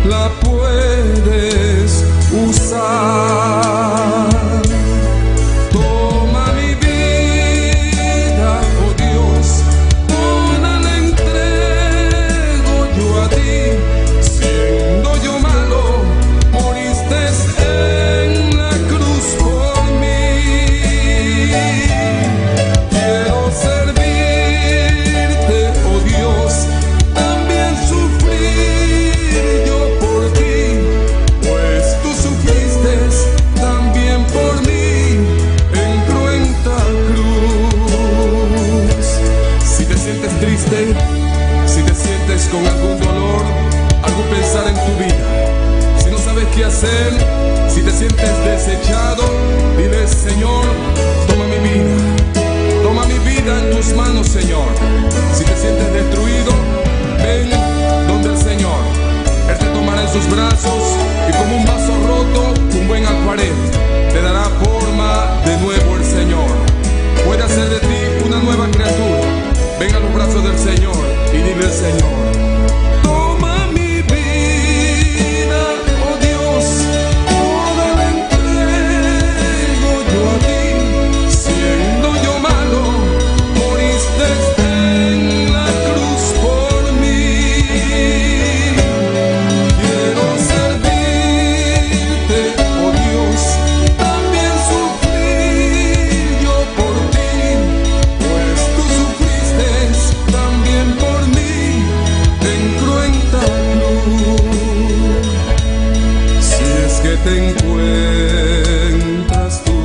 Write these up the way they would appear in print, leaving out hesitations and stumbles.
la puedes usar. Toma mi vida, oh Dios, toda la entrego yo a ti. Siendo yo malo, moriste en la cruz por mí. Quiero servirte, oh Dios, también sufrir yo por ti, pues tú sufriste también por mí en cruenta cruz. Si te sientes triste, si te sientes con algún dolor, algún pensar en tu vida, si no sabes qué hacer, si te sientes desechado, dile: Señor, toma mi vida en tus manos, Señor. Si te sientes destruido, ven donde el Señor. Él te tomará en sus brazos y como un vaso roto, un buen alfarero, te dará forma de nuevo el Señor. Puede hacer de ti una nueva criatura. Ven a los brazos del Señor y dile al Señor: toma mi vida, oh Dios, toda la entrego yo a ti. Siendo yo malo, moriste en la cruz por mí. Quiero servirte, oh Dios, también sufrir yo por ti, pues tú sufriste también por mí en cruenta cruz. Si es que te encuentras tú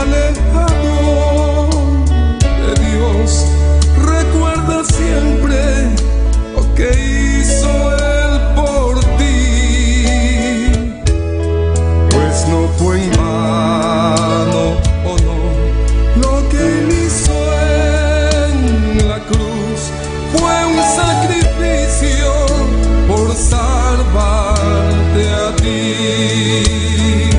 alejado de Dios, recuerda siempre lo que hizo Él por ti, pues no fue en vano, oh no, lo que Él hizo en la cruz fue un sacrificio por salvarte a ti.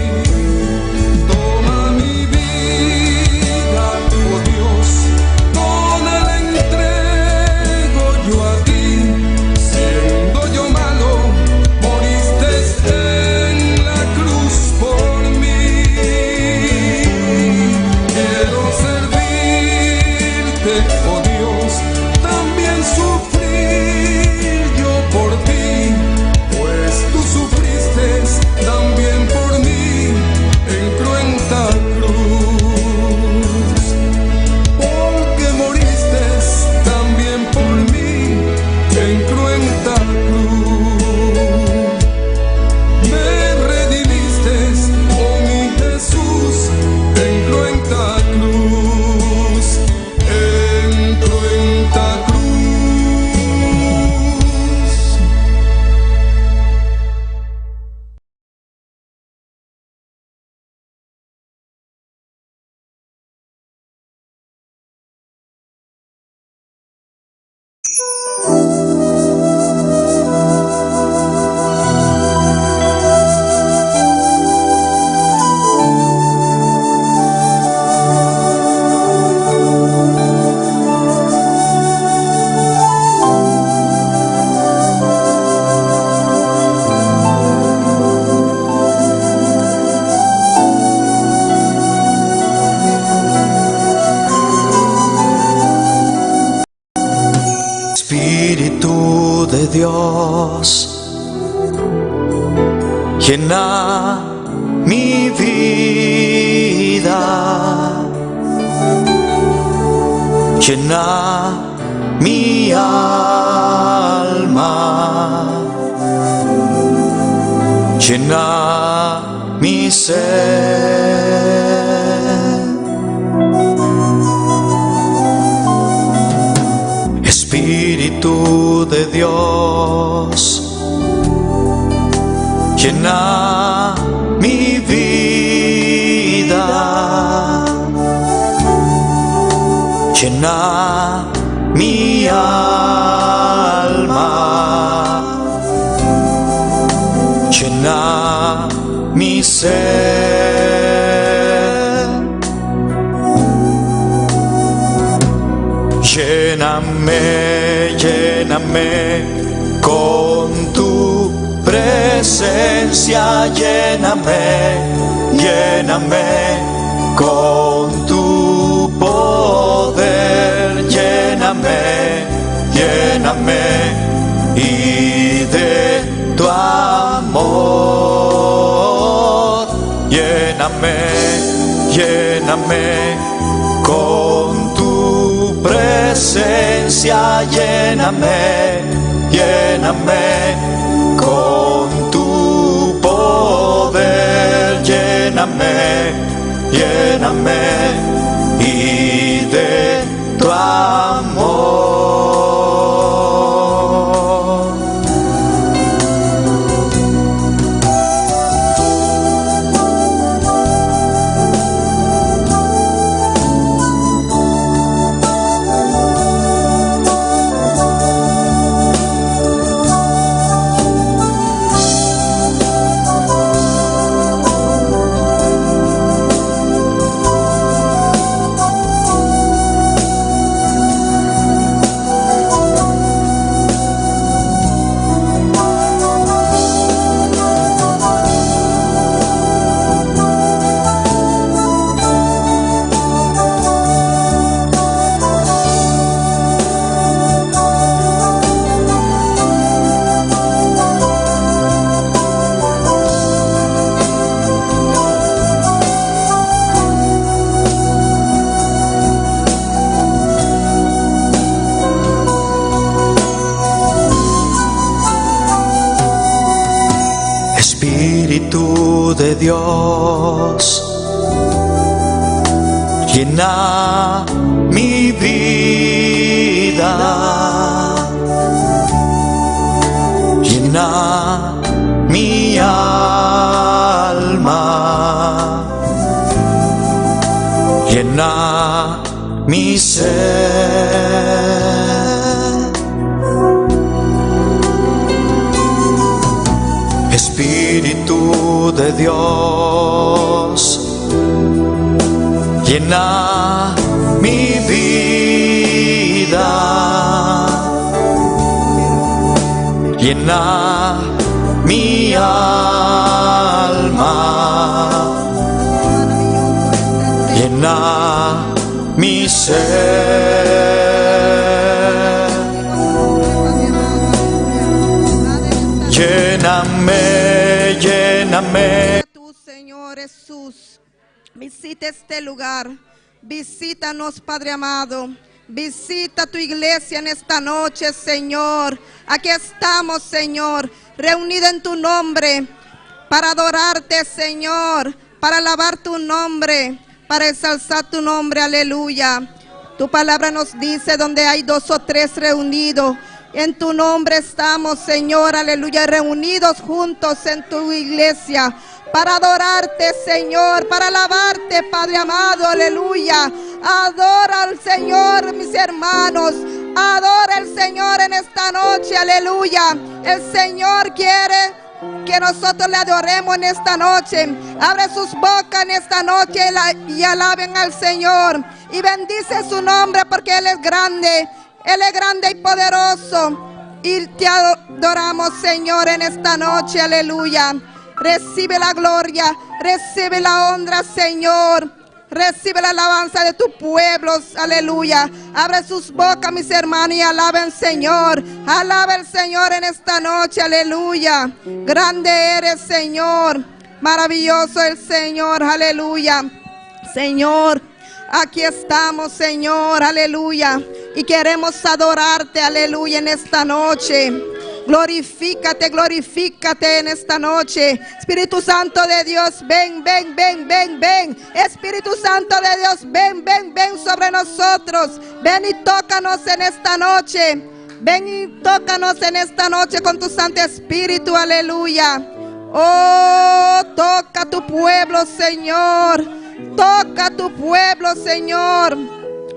Toma mi vida, oh Dios, toda la entrego yo a ti. Siendo yo malo, moriste en la cruz por mí. Quiero servirte, oh Dios, también sufrir yo por ti, pues tú sufriste también por mí en cruenta cruz. Porque moriste también por mí en cruenta cruz. Me redimiste, oh mi Jesús, en cruenta cruz, en cruenta cruz. Espíritu de Dios, llena mi vida, llena mi alma, llena mi ser. Espíritu de Dios, llena mi vida, llena mi alma, llena mi ser. Lléname, lléname con tu presencia, lléname, lléname con tu poder, lléname, lléname y de tu amor, lléname, lléname con tu presencia, lléname, lléname con tu poder, lléname, lléname y de tu amor. Espíritu de Dios, llena mi vida, llena mi alma, llena mi ser. Espíritu de Dios, llena mi vida, llena mi alma, llena mi ser. Lléname, lléname. Tú, Señor Jesús, visita este lugar, visítanos, Padre amado, visita tu iglesia en esta noche, Señor. Aquí estamos, Señor, reunidos en tu nombre, para adorarte, Señor, para alabar tu nombre, para exalzar tu nombre, aleluya. Tu palabra nos dice, donde hay 2 o 3 reunidos, en tu nombre estamos, Señor, aleluya, reunidos juntos en tu iglesia para adorarte, Señor, para alabarte, Padre amado, aleluya. Adora al Señor, mis hermanos, adora al Señor en esta noche, aleluya. El Señor quiere que nosotros le adoremos en esta noche. Abre sus bocas en esta noche y alaben al Señor y bendice su nombre, porque Él es grande. Él es grande y poderoso, y te adoramos, Señor, en esta noche, aleluya. Recibe la gloria, recibe la honra, Señor. Recibe la alabanza de tu pueblo, aleluya. Abre sus bocas, mis hermanos, y alaben, Señor. Alaba al Señor en esta noche, aleluya. Grande eres, Señor. Maravilloso el Señor, aleluya. Señor, aquí estamos, Señor, aleluya, y queremos adorarte, aleluya, en esta noche. Glorifícate, glorifícate en esta noche. Espíritu Santo de Dios, ven, ven, ven, ven, ven. Espíritu Santo de Dios, ven, ven, ven sobre nosotros. Ven y tócanos en esta noche. Ven y tócanos en esta noche con tu Santo Espíritu, aleluya. Oh, toca tu pueblo, Señor. Toca tu pueblo, Señor.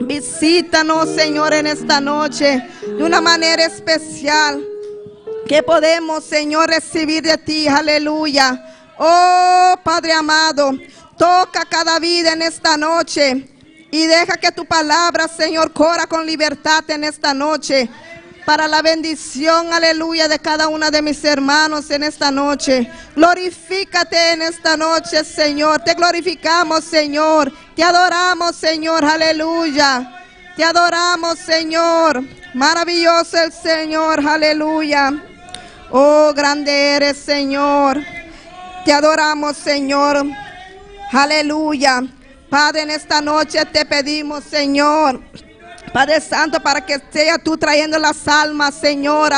Visítanos, Señor, en esta noche de una manera especial. Que podemos, Señor, recibir de ti, aleluya. Oh, Padre amado, toca cada vida en esta noche y deja que tu palabra, Señor, corra con libertad en esta noche. para la bendición, aleluya, de cada una de mis hermanos en esta noche. Glorifícate en esta noche, Señor. Te glorificamos, Señor. Te adoramos, Señor, aleluya. Te adoramos, Señor. Maravilloso el Señor, aleluya. Oh, grande eres, Señor. Te adoramos, Señor. Aleluya. Padre, en esta noche te pedimos, Señor, Padre Santo, para que sea tú trayendo las almas, Señor,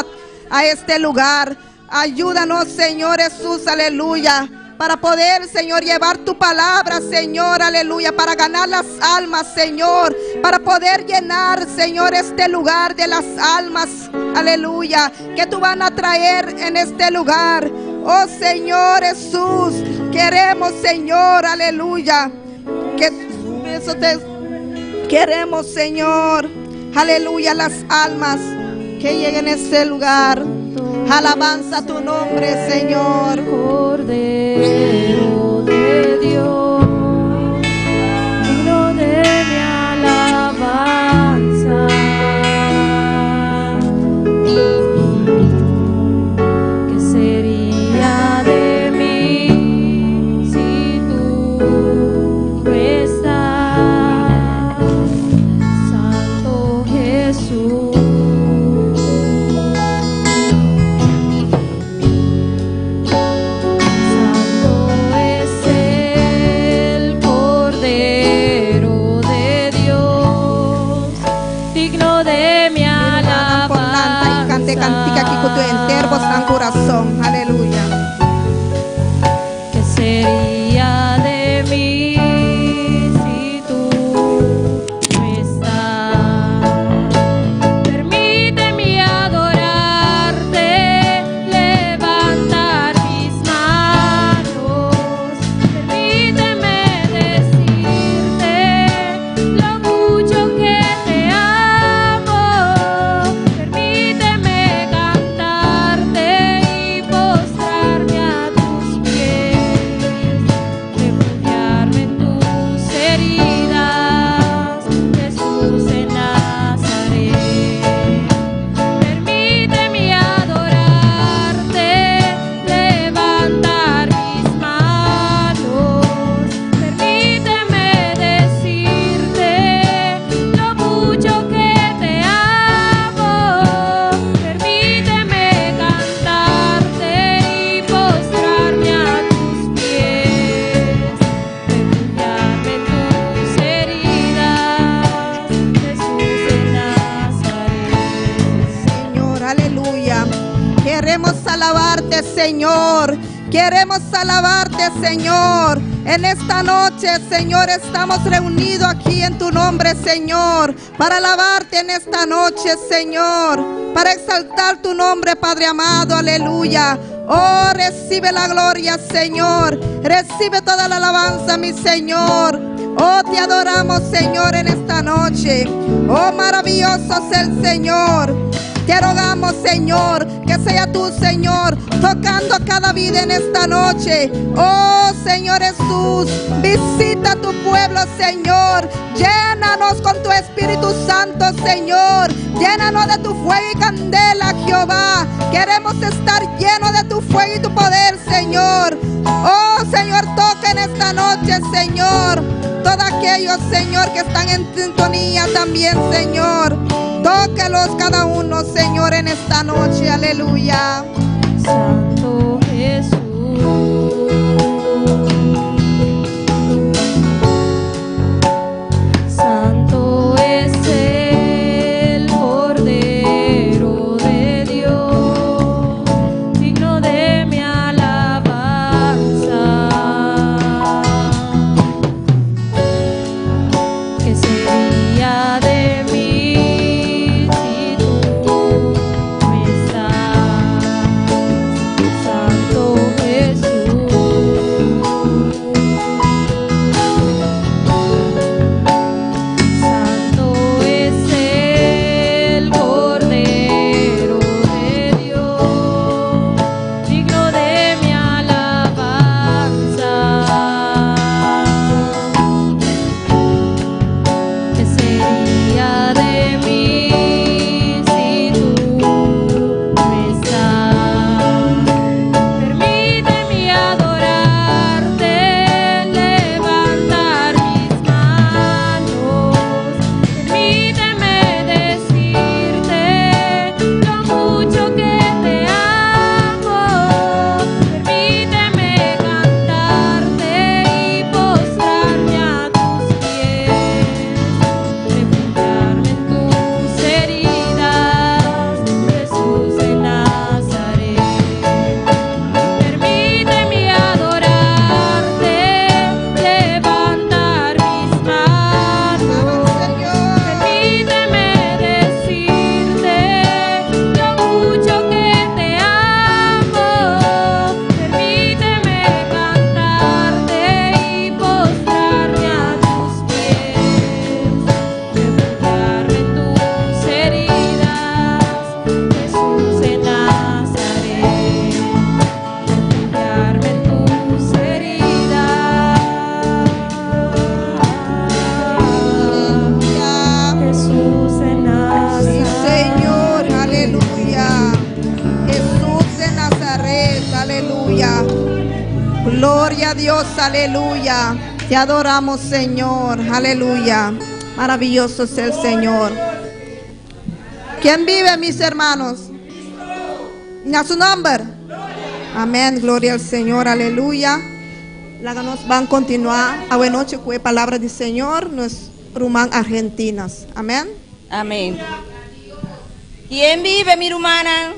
a este lugar. Ayúdanos, Señor Jesús, aleluya, para poder, Señor, llevar tu palabra, Señor, aleluya, para ganar las almas, Señor, para poder llenar, Señor, este lugar de las almas, aleluya, que tú van a traer en este lugar. Oh, Señor Jesús, queremos, Señor, aleluya, que eso te queremos, Señor, aleluya, las almas que lleguen a este lugar. Alabanza a tu nombre, Señor. Cordero de Dios, digno de mi alabanza. ¿Qué sería de mí si tú no estás, Santo Jesús? Cantica aquí con tu entero en corazón, aleluya. ¿Qué sería de mí si tú no estás? Permíteme adorarte, levantar mis manos. Permíteme decirte lo mucho que te amo. Permíteme cantarte y postrarme a tus pies, refugiarme en tus heridas, Jesús de Nazaret. Permíteme adorarte, levantar mis manos. Permíteme decirte lo mucho que te amo. Permíteme cantarte y postrarme a tus pies, refugiarme en tus heridas, Jesús de Nazaret. Señor, aleluya. Queremos alabarte, Señor. Queremos alabarte, Señor. En esta noche, Señor, estamos reunidos aquí en tu nombre, Señor, para alabarte en esta noche, Señor, para exaltar tu nombre, Padre amado, aleluya. Oh, recibe la gloria, Señor. Recibe toda la alabanza, mi Señor. Oh, te adoramos, Señor, en esta noche. Oh, maravilloso es el Señor. Te rogamos, Señor, que sea tú, Señor, tocando cada vida en esta noche. Oh, Señor Jesús, visita tu pueblo, Señor. Llénanos con tu Espíritu Santo, Señor. Llénanos de tu fuego y candela, Jehová. Queremos estar llenos de tu fuego y tu poder, Señor. Oh, Señor, toca en esta noche, Señor. Todos aquellos, Señor, que están en sintonía también, Señor. Tócalos cada uno, Señor, en esta noche, aleluya. Santo Jesús. Santo es el Cordero de Dios, digno de mi alabanza. ¿Qué sería de mí si tú no estás? aleluya. Gloria a Dios, aleluya. Te adoramos, Señor, aleluya. Maravilloso es el Señor. ¿Quién vive, mis hermanos? ¿A su nombre? Amén, gloria al Señor, aleluya. Nos van a continuar a buena noche con la palabra del Señor, nos rumán argentinas. Amén. Amén. ¿Quién vive, mi hermana?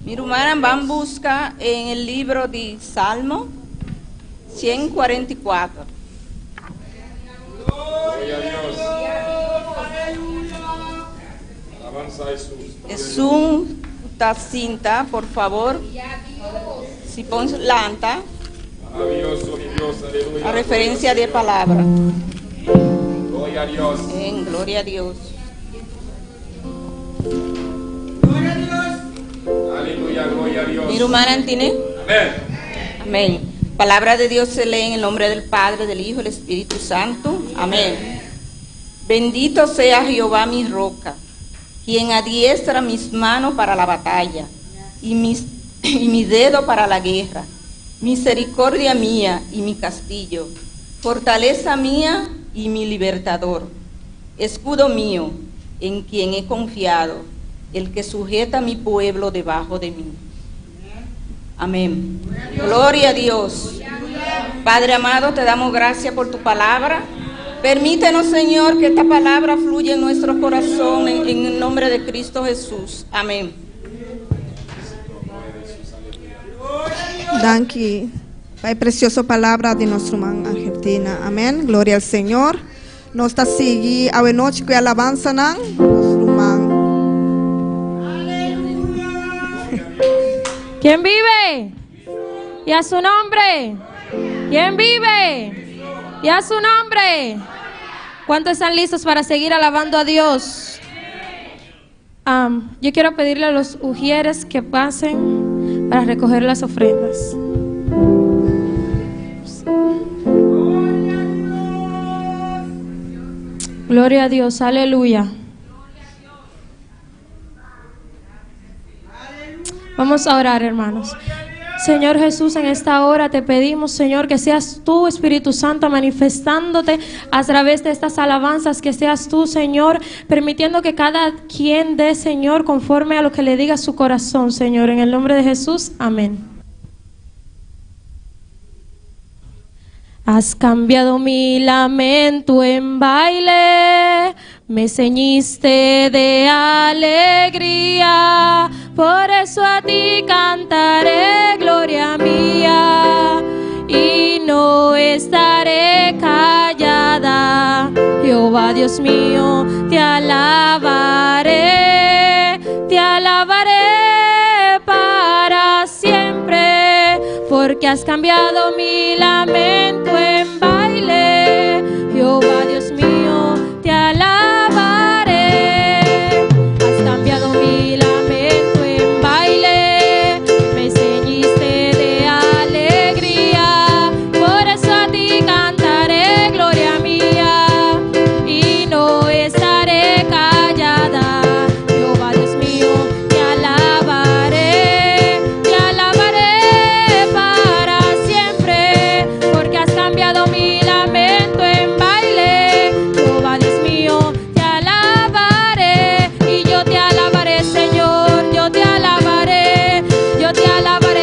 Mi hermana van a buscar en el libro de Salmo 144. Gloria a Dios. Alabanza a Jesús. Es un cinta, por favor. Si pones lanta, Maravilloso mi Dios, aleluya. a referencia de palabra. Gloria a Dios. En gloria a Dios. Aleluya, gloria a Dios. Mi hermana tiene. Amén. Amén. Palabra de Dios se lee en el nombre del Padre, del Hijo y del Espíritu Santo. Amén. Bendito sea Jehová mi roca, quien adiestra mis manos para la batalla y mi dedo para la guerra. Misericordia mía y mi castillo, fortaleza mía y mi libertador. Escudo mío, en quien he confiado, el que sujeta a mi pueblo debajo de mí. Amén. Gloria a Dios. Padre amado, te damos gracias por tu palabra. Permítenos, Señor, que esta palabra fluya en nuestro corazón en el nombre de Cristo Jesús. Amén. Danke. Pai preciosa palabra de nuestra hermana Argentina. Amén. Gloria al Señor. Nos está seguir a buena noche con alabanza nan. Nuestro hermano. ¿Quién vive? Y a su nombre. ¿Quién vive? Y a su nombre. ¿Cuántos están listos para seguir alabando a Dios? Yo quiero pedirle a los ujieres que pasen para recoger las ofrendas. Gloria a Dios, aleluya. Vamos a orar, hermanos. Señor Jesús, en esta hora te pedimos, Señor, que seas tú, Espíritu Santo, manifestándote a través de estas alabanzas, que seas tú, Señor, permitiendo que cada quien dé, Señor, conforme a lo que le diga su corazón, Señor. En el nombre de Jesús, amén. Has cambiado mi lamento en baile, me ceñiste de alegría, por eso a ti cantaré, gloria mía, y no estaré callada. Jehová Dios mío, te alabaré para siempre, porque has cambiado mi lamento en baile. Jehová Dios mío, te alabaré. Has cambiado mi lamento en baile, me ceñiste de alegría, por eso a ti cantaré, gloria mía, y no estaré callada. Jehová Dios mío, te alabaré para siempre, porque has cambiado mi lamento en baile. Jehová Dios mío, te alabaré, y yo te alabaré, Señor, yo te alabaré,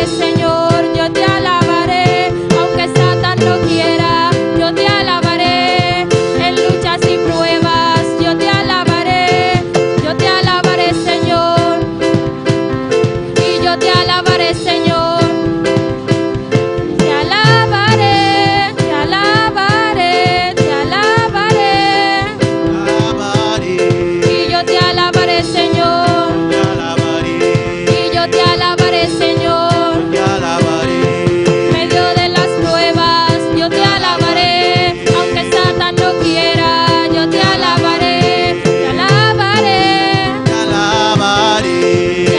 Señor, yo te alabaré, aunque Satán no quiera, yo te alabaré, en luchas y pruebas, yo te alabaré, Señor, y yo te alabaré, Señor. Te alabaré, te alabaré, te alabaré, y yo te alabaré, Señor, y yo te alabaré, Señor. Medio de las pruebas, yo te alabaré, aunque Satán no quiera, yo te alabaré, te alabaré, te alabaré,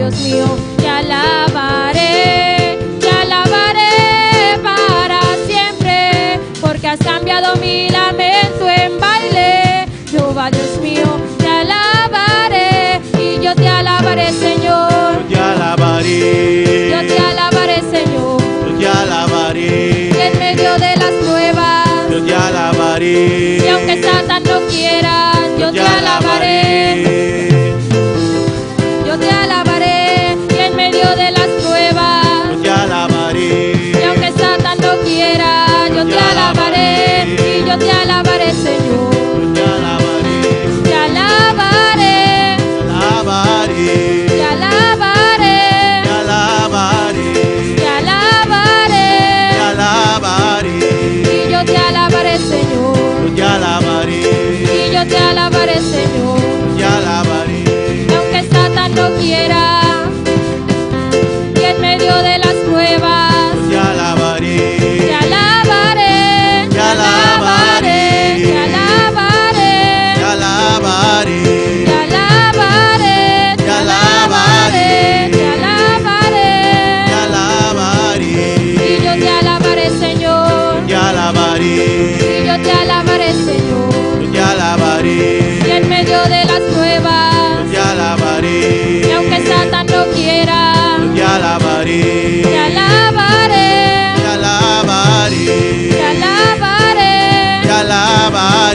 Dios mío, te alabaré para siempre, porque has cambiado mi lamento en baile. Jehová Dios mío, te alabaré y yo te alabaré, Señor. Yo te alabaré. Yo te alabaré, Señor. Yo te alabaré. Y en medio de las pruebas, Yo te alabaré. y aunque Satan no quiera, yo te alabaré. Yo te alabaré, y en medio de las pruebas, Yo te alabaré. y aunque Satan no quiera, yo te alabaré, y yo te alabaré, Señor. Yo te alabaré. Te alabaré, Alabaré. te alabaré, Te alabaré. te alabaré, Te alabaré. y yo te alabaré, Señor. Yo te alabaré. Y yo te alabaré, Señor. Yo te alabaré. Y aunque Satan no quiera, y en medio de las pruebas, Yo te alabaré. te alabaré, Te alabaré. te alabaré, Te alabaré. te alabaré, Te alabaré. te alabaré, Te alabaré. y yo te alabaré, Señor. Te alabaré. Y yo te alabaré, Señor. Yo te alabaré. Y en medio de las pruebas, Yo te alabaré. y aunque Satan no quiera, Yo te alabaré. te alabaré, Te alabaré. te alabaré, Te alabaré.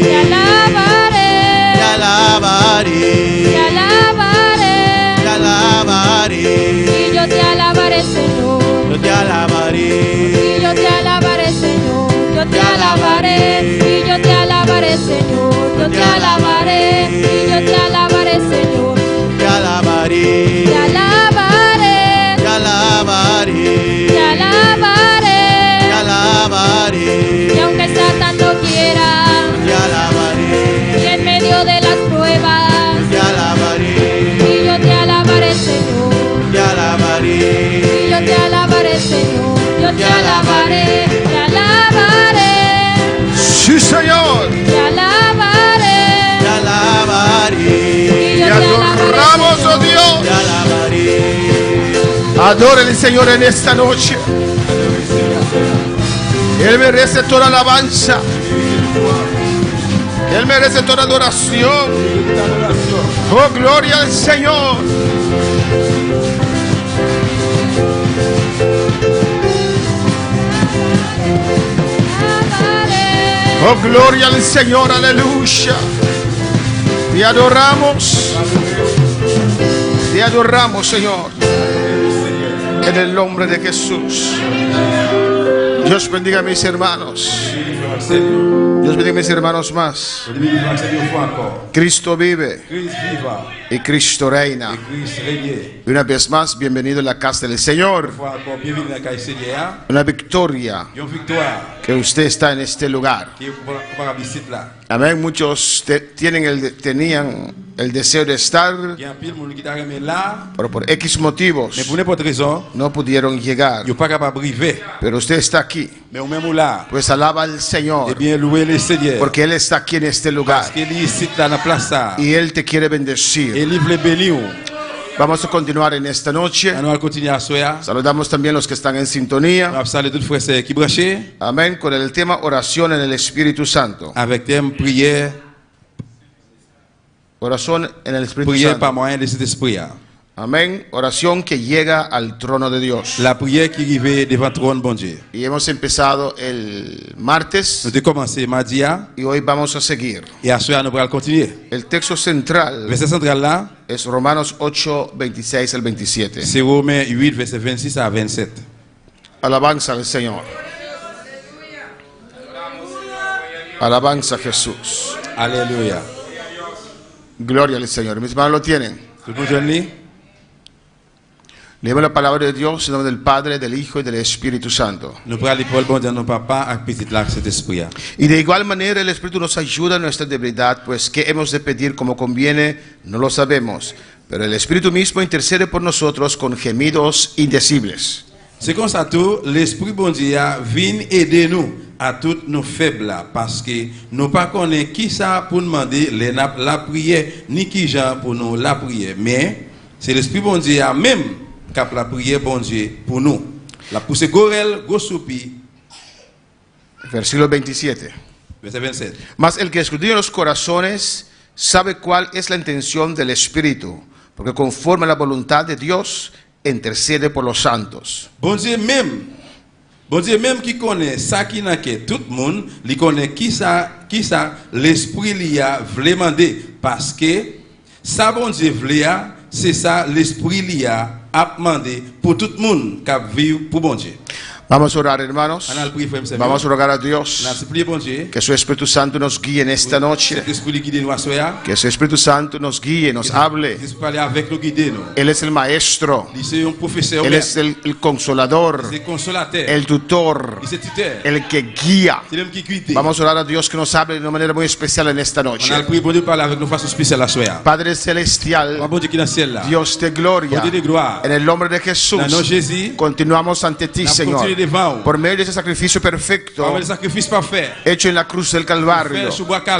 te alabaré, Te alabaré. te alabaré, Te alabaré. y yo te alabaré, Señor. Yo te alabaré. Y yo te alabaré, Señor. Yo te alabaré, y yo te alabaré, Señor. Yo te alabaré, y yo te alabaré, Señor. Te alabaré. Te alabaré, Te alabaré. te alabaré, Te alabaré. y aunque Satan no quiera, Te alabaré. y en medio de las pruebas, Te alabaré. y yo te alabaré, Señor. Te alabaré. Y yo te alabaré, Señor. Yo te alabaré, te alabaré, Sí, Señor. te alabaré, Te alabaré. y yo Te te adoramos, alabaré, oh Dios. Te alabaré. Adore al Señor en esta noche. Él merece toda alabanza. Él merece toda adoración. Oh, gloria al Señor. Oh, gloria al Señor, aleluya. Te adoramos, Señor, en el nombre de Jesús. Dios bendiga a mis hermanos. Dios bendiga a mis hermanos más. Cristo vive y Cristo reina. Y una vez más, bienvenido a la casa del Señor. Una victoria que usted está en este lugar. Amén. Muchos tenían el deseo de estar, pero por X motivos no pudieron llegar. Pero usted está aquí. Pues alaba al Señor, porque Él está aquí en este lugar y Él te quiere bendecir. Vamos a continuar en esta noche. Saludamos también a los que están en sintonía. Amén. Con el tema oración en el Espíritu Santo. Oración en el Espíritu Santo. Amén. Oración que llega al trono de Dios. La prière qui arrive devant trône bon Dieu. Y hemos empezado el martes Nous avons commencé mardi y hoy vamos a seguir. et à soir nous allons continuer. El texto central Verset central là, es Romanos 8, 26 al 27. c'est Romains 8 verset 26 à 27. Alabanza al Señor. Alabanza a Jesús. Alléluia. Gloria al Señor. Mis hermanos lo tienen. Tout le monde jeune li? Leemos la palabra de Dios en nombre del Padre, del Hijo y del Espíritu Santo. Nous prenons les paroles bon Dieu, nos papa et petit là cet esprit. Y de igual manera el Espíritu nos ayuda en nuestra debilidad, pues qué hemos de pedir como conviene, no lo sabemos. Pero el Espíritu mismo intercede por nosotros con gemidos indecibles. C'est comme ça tout, l'esprit bon Dieu vient aider nous à toutes nos faibles là, parce que nous pas connaît qui ça pour demander la prière ni qui gens pour nous la prière, mais c'est l'Esprit bon Dieu a même cap la prière bon Dieu pour nous. La poussée gorel, gosupi, Versículo 27. verset 27. Mas el que escudriña los corazones sabe cuál es la intención del Espíritu, porque conforme a la voluntad de Dios intercede por los santos. Bon Dieu même qui connaît ça qui n'a que tout le monde, il connaît qui ça l'esprit li a voulu demander parce que ça bon Dieu voulu c'est ça l'esprit li a demandé pour tout le monde qui vit pour bon Dieu. Vamos a orar, hermanos. On a le prier frère Samuel. Vamos a rogar a On a Dios supplié bon Dieu. que su Espíritu Santo nos guíe en esta noche. L'esprit guide nous à soir. Que su Espíritu Santo nos guíe, nos hable. L'esprit parler avec nous guider nous. Él es el maestro, Il c'est un professeur. Él es el consolador, C'est consolateur. el tutor, Il c'est tuteur. el que guía. C'est l'homme qui guide. Vamos a orar a Dios que nos hable de una manera muy especial en esta On a noche. le prier bon Dieu parler avec nous façon spéciale à soir. Padre celestial, Bon Dieu qui est dans le ciel là. Dios de gloria, Bon Dieu de gloire. en el nombre de Jesús, Dans le nom de Jésus. continuamos ante ti, On Señor, continue devant. por medio de ese sacrificio perfecto Par le sacrifice parfait. hecho en la cruz del Calvario,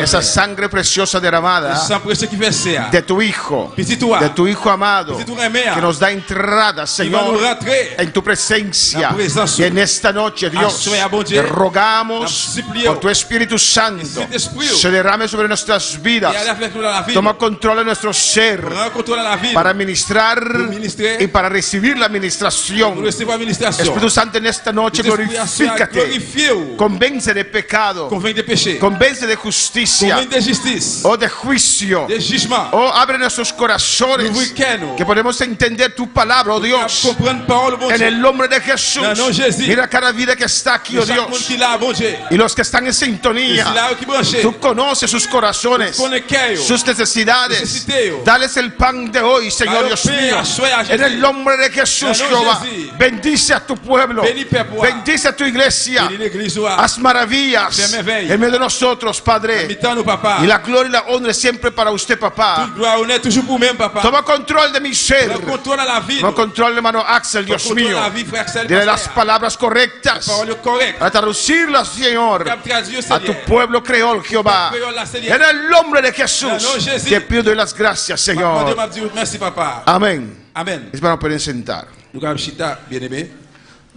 esa sangre preciosa derramada Sans précieux qui fait ça. de tu Hijo, Petit toi. de tu Hijo amado, Petit toi aimé. que nos da entrada, Il va nous Señor, rentrer. en tu presencia. La presencia. Y en esta noche, Dios, Soy bon Dieu. te rogamos Suplico. por tu Espíritu Santo, Espíritu. se derrame sobre nuestras Et vidas, aller avec nous dans la vie. toma control de nuestro ser, Prends contrôle de la vie. para ministrar ministrar y para recibir la Nous administración. recevons administration. Espíritu Santo, en esta noche glorifícate, Glorifiez-vous. convence de pecado, Convainc des péchés. convence de justicia Convainc de justice. o de juicio. De jugement. Oh, abre nuestros corazones, Nous week-end. que podemos entender tu palabra, oh Dios, Comprendre parole, bon en Dieu. el nombre de Jesús. En el nombre de Jesús. Mira cada vida que está aquí, oh Chaque monde Dios, qui l'a, bon Dieu. y los que están en Et c'est sintonía. là qui branché. Tú conoces sus corazones, Connais cœur. sus necesidades. Necesiteo. Dales el pan de hoy, Señor Dale Dios pan mío. a suya, En el nombre de Jesús, En el nombre de Jehová. Jesús. Bendice a tu pueblo. Bénis peuple. Bendice a tu iglesia. Bénis l'église. Haz maravillas Fais merveille. en medio de nosotros, Padre. Invitons-nous, papa. Y la gloria y la honra siempre para usted, papá. Toute gloire, honneur, toujours pour même, papa. Toma control de mi ser. Prends contrôle à la vie. Toma control de hermano Axel, Dios Contrôle mío. la vie, frère Axel, Dile las pasteur. palabras correctas Parole correcte. para traducirlas, Señor, Cap traduire, a tu Seigneur. pueblo creol, Jehová. Créole, la Seigneur. En el nombre de En el Jesús, nombre de Jesús. te pido las gracias, Mon Dieu Señor. m'a dit merci, papa. Amén. Amen. Hermano, pueden sentar. Nous avons chita, bien-aimé.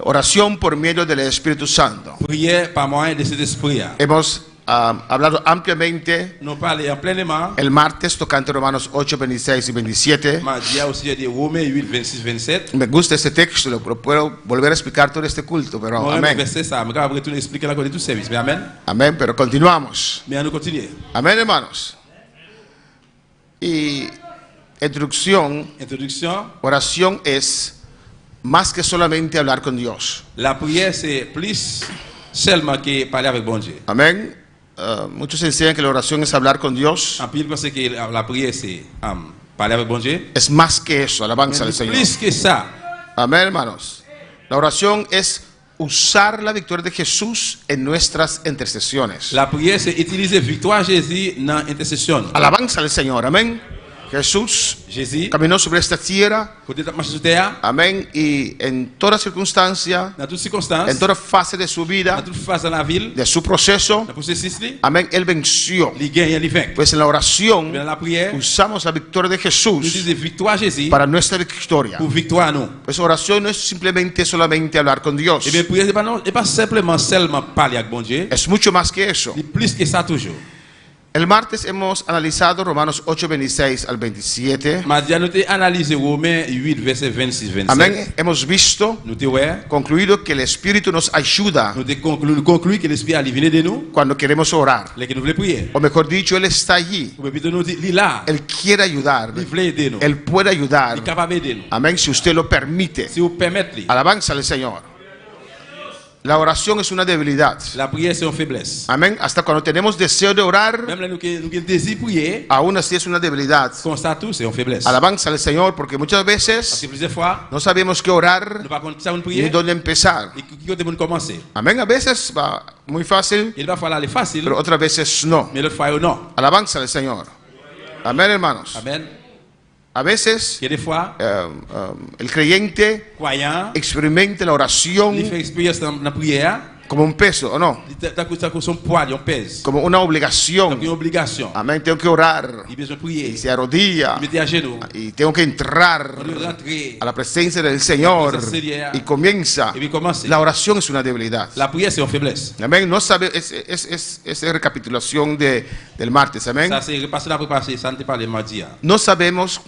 Oración por medio del Espíritu Santo. Prière par moyen de cet esprit. Hemos hablado ampliamente Nous parlons pleinement. el martes tocante Romanos 8, 26 y 27. Mardi au sujet de Romains 8, 26, 27. Me gusta este texto, lo puedo volver a explicar todo este culto, pero Moi, amén. verset ça. Je vais retourner expliquer la côté tout service. Mais amen. Amén, pero continuamos. Mais nous continuons. Amén, hermanos. Y introducción, Introduction. oración es más que solamente hablar con Dios. La prière, c'est plus seulement que parler avec bon Dieu. Amén. Muchos enseñan que la oración es hablar con Dios. En pile, parce que la prière, c'est parler avec bon Dieu. Es más que eso, alabanza al Mais Señor. plus que ça. Amén, hermanos. La oración es usar la victoria de Jesús en nuestras intercesiones. La prière, c'est utiliser victoire Jésus dans l'intercession. Alabanza al Señor, amén. Jesús Jésus, caminó sobre esta tierra, côté de marcher sur terre, amén, y en toda circunstancia, dans toutes circonstances, en toda fase de su dans vida, toute phase dans la ville, de su proceso, dans le processus, amén, él venció. il gagne, il vainc. Pues en la oración Dans la prière, nous usamos la victoria de Jesús utilisons victoire Jésus para nuestra victoria. pour victoire nous. Pues oración no es simplemente solamente hablar con Dios, Et bien, prière, c'est pas seulement parler avec bon Dieu, es mucho más que eso. c'est plus que ça toujours. El martes hemos analizado Romanos 8, 26 al 27. Mardi, nous avons analysé Romains 8, verset 26, 27. Amén. Hemos visto, Nous avons concluido que el Espíritu nos ayuda conclu que l'Esprit a venu de nous, cuando queremos orar. les que nous voulons prier. O mejor dicho, Él está allí. Ou bien, nous dit, il est là, Él quiere ayudar. il veut aider nous, Él puede ayudar. il est capable d'aider nous. Amén. Si usted lo permite. Si vous permettez, Alabanza al Señor. La oración es una debilidad. la prière, c'est une faiblesse. Amén. Hasta cuando tenemos deseo de orar, Même là, nous avons désir de prier, aún así es una debilidad. comme ça, tout, c'est une faiblesse. Alabanza al Señor, porque muchas Parce veces que plusieurs fois, no sabemos qué orar nous ne pouvons pas ni prier, dónde empezar. et qui ont commencer. Amén. A veces va muy fácil, Il va falloir aller facile, pero otras veces no. mais le fois, non. Alabanza al Señor. Amén, hermanos. Amen. A veces Il y a des fois, el creyente croyant, experimenta la il oración fait expérience dans la prière, como un peso, ¿o no? Son poids, on pèse. Como una Donc obligación. une obligation. Amén. Tengo que orar. Il a besoin de prier. Y se arrodilla. Il mettait à genoux. Y tengo que entrar On doit rentrer. a la presencia del Señor. La presencia del Señor. Y comienza. Et puis commencer. La oración es una debilidad. La prière, c'est une faiblesse. Amén. No sabe, es recapitulación del martes. Amén. Ça, c'est repasser la préparation. Ça ne t'est pas le mardi. No sabemos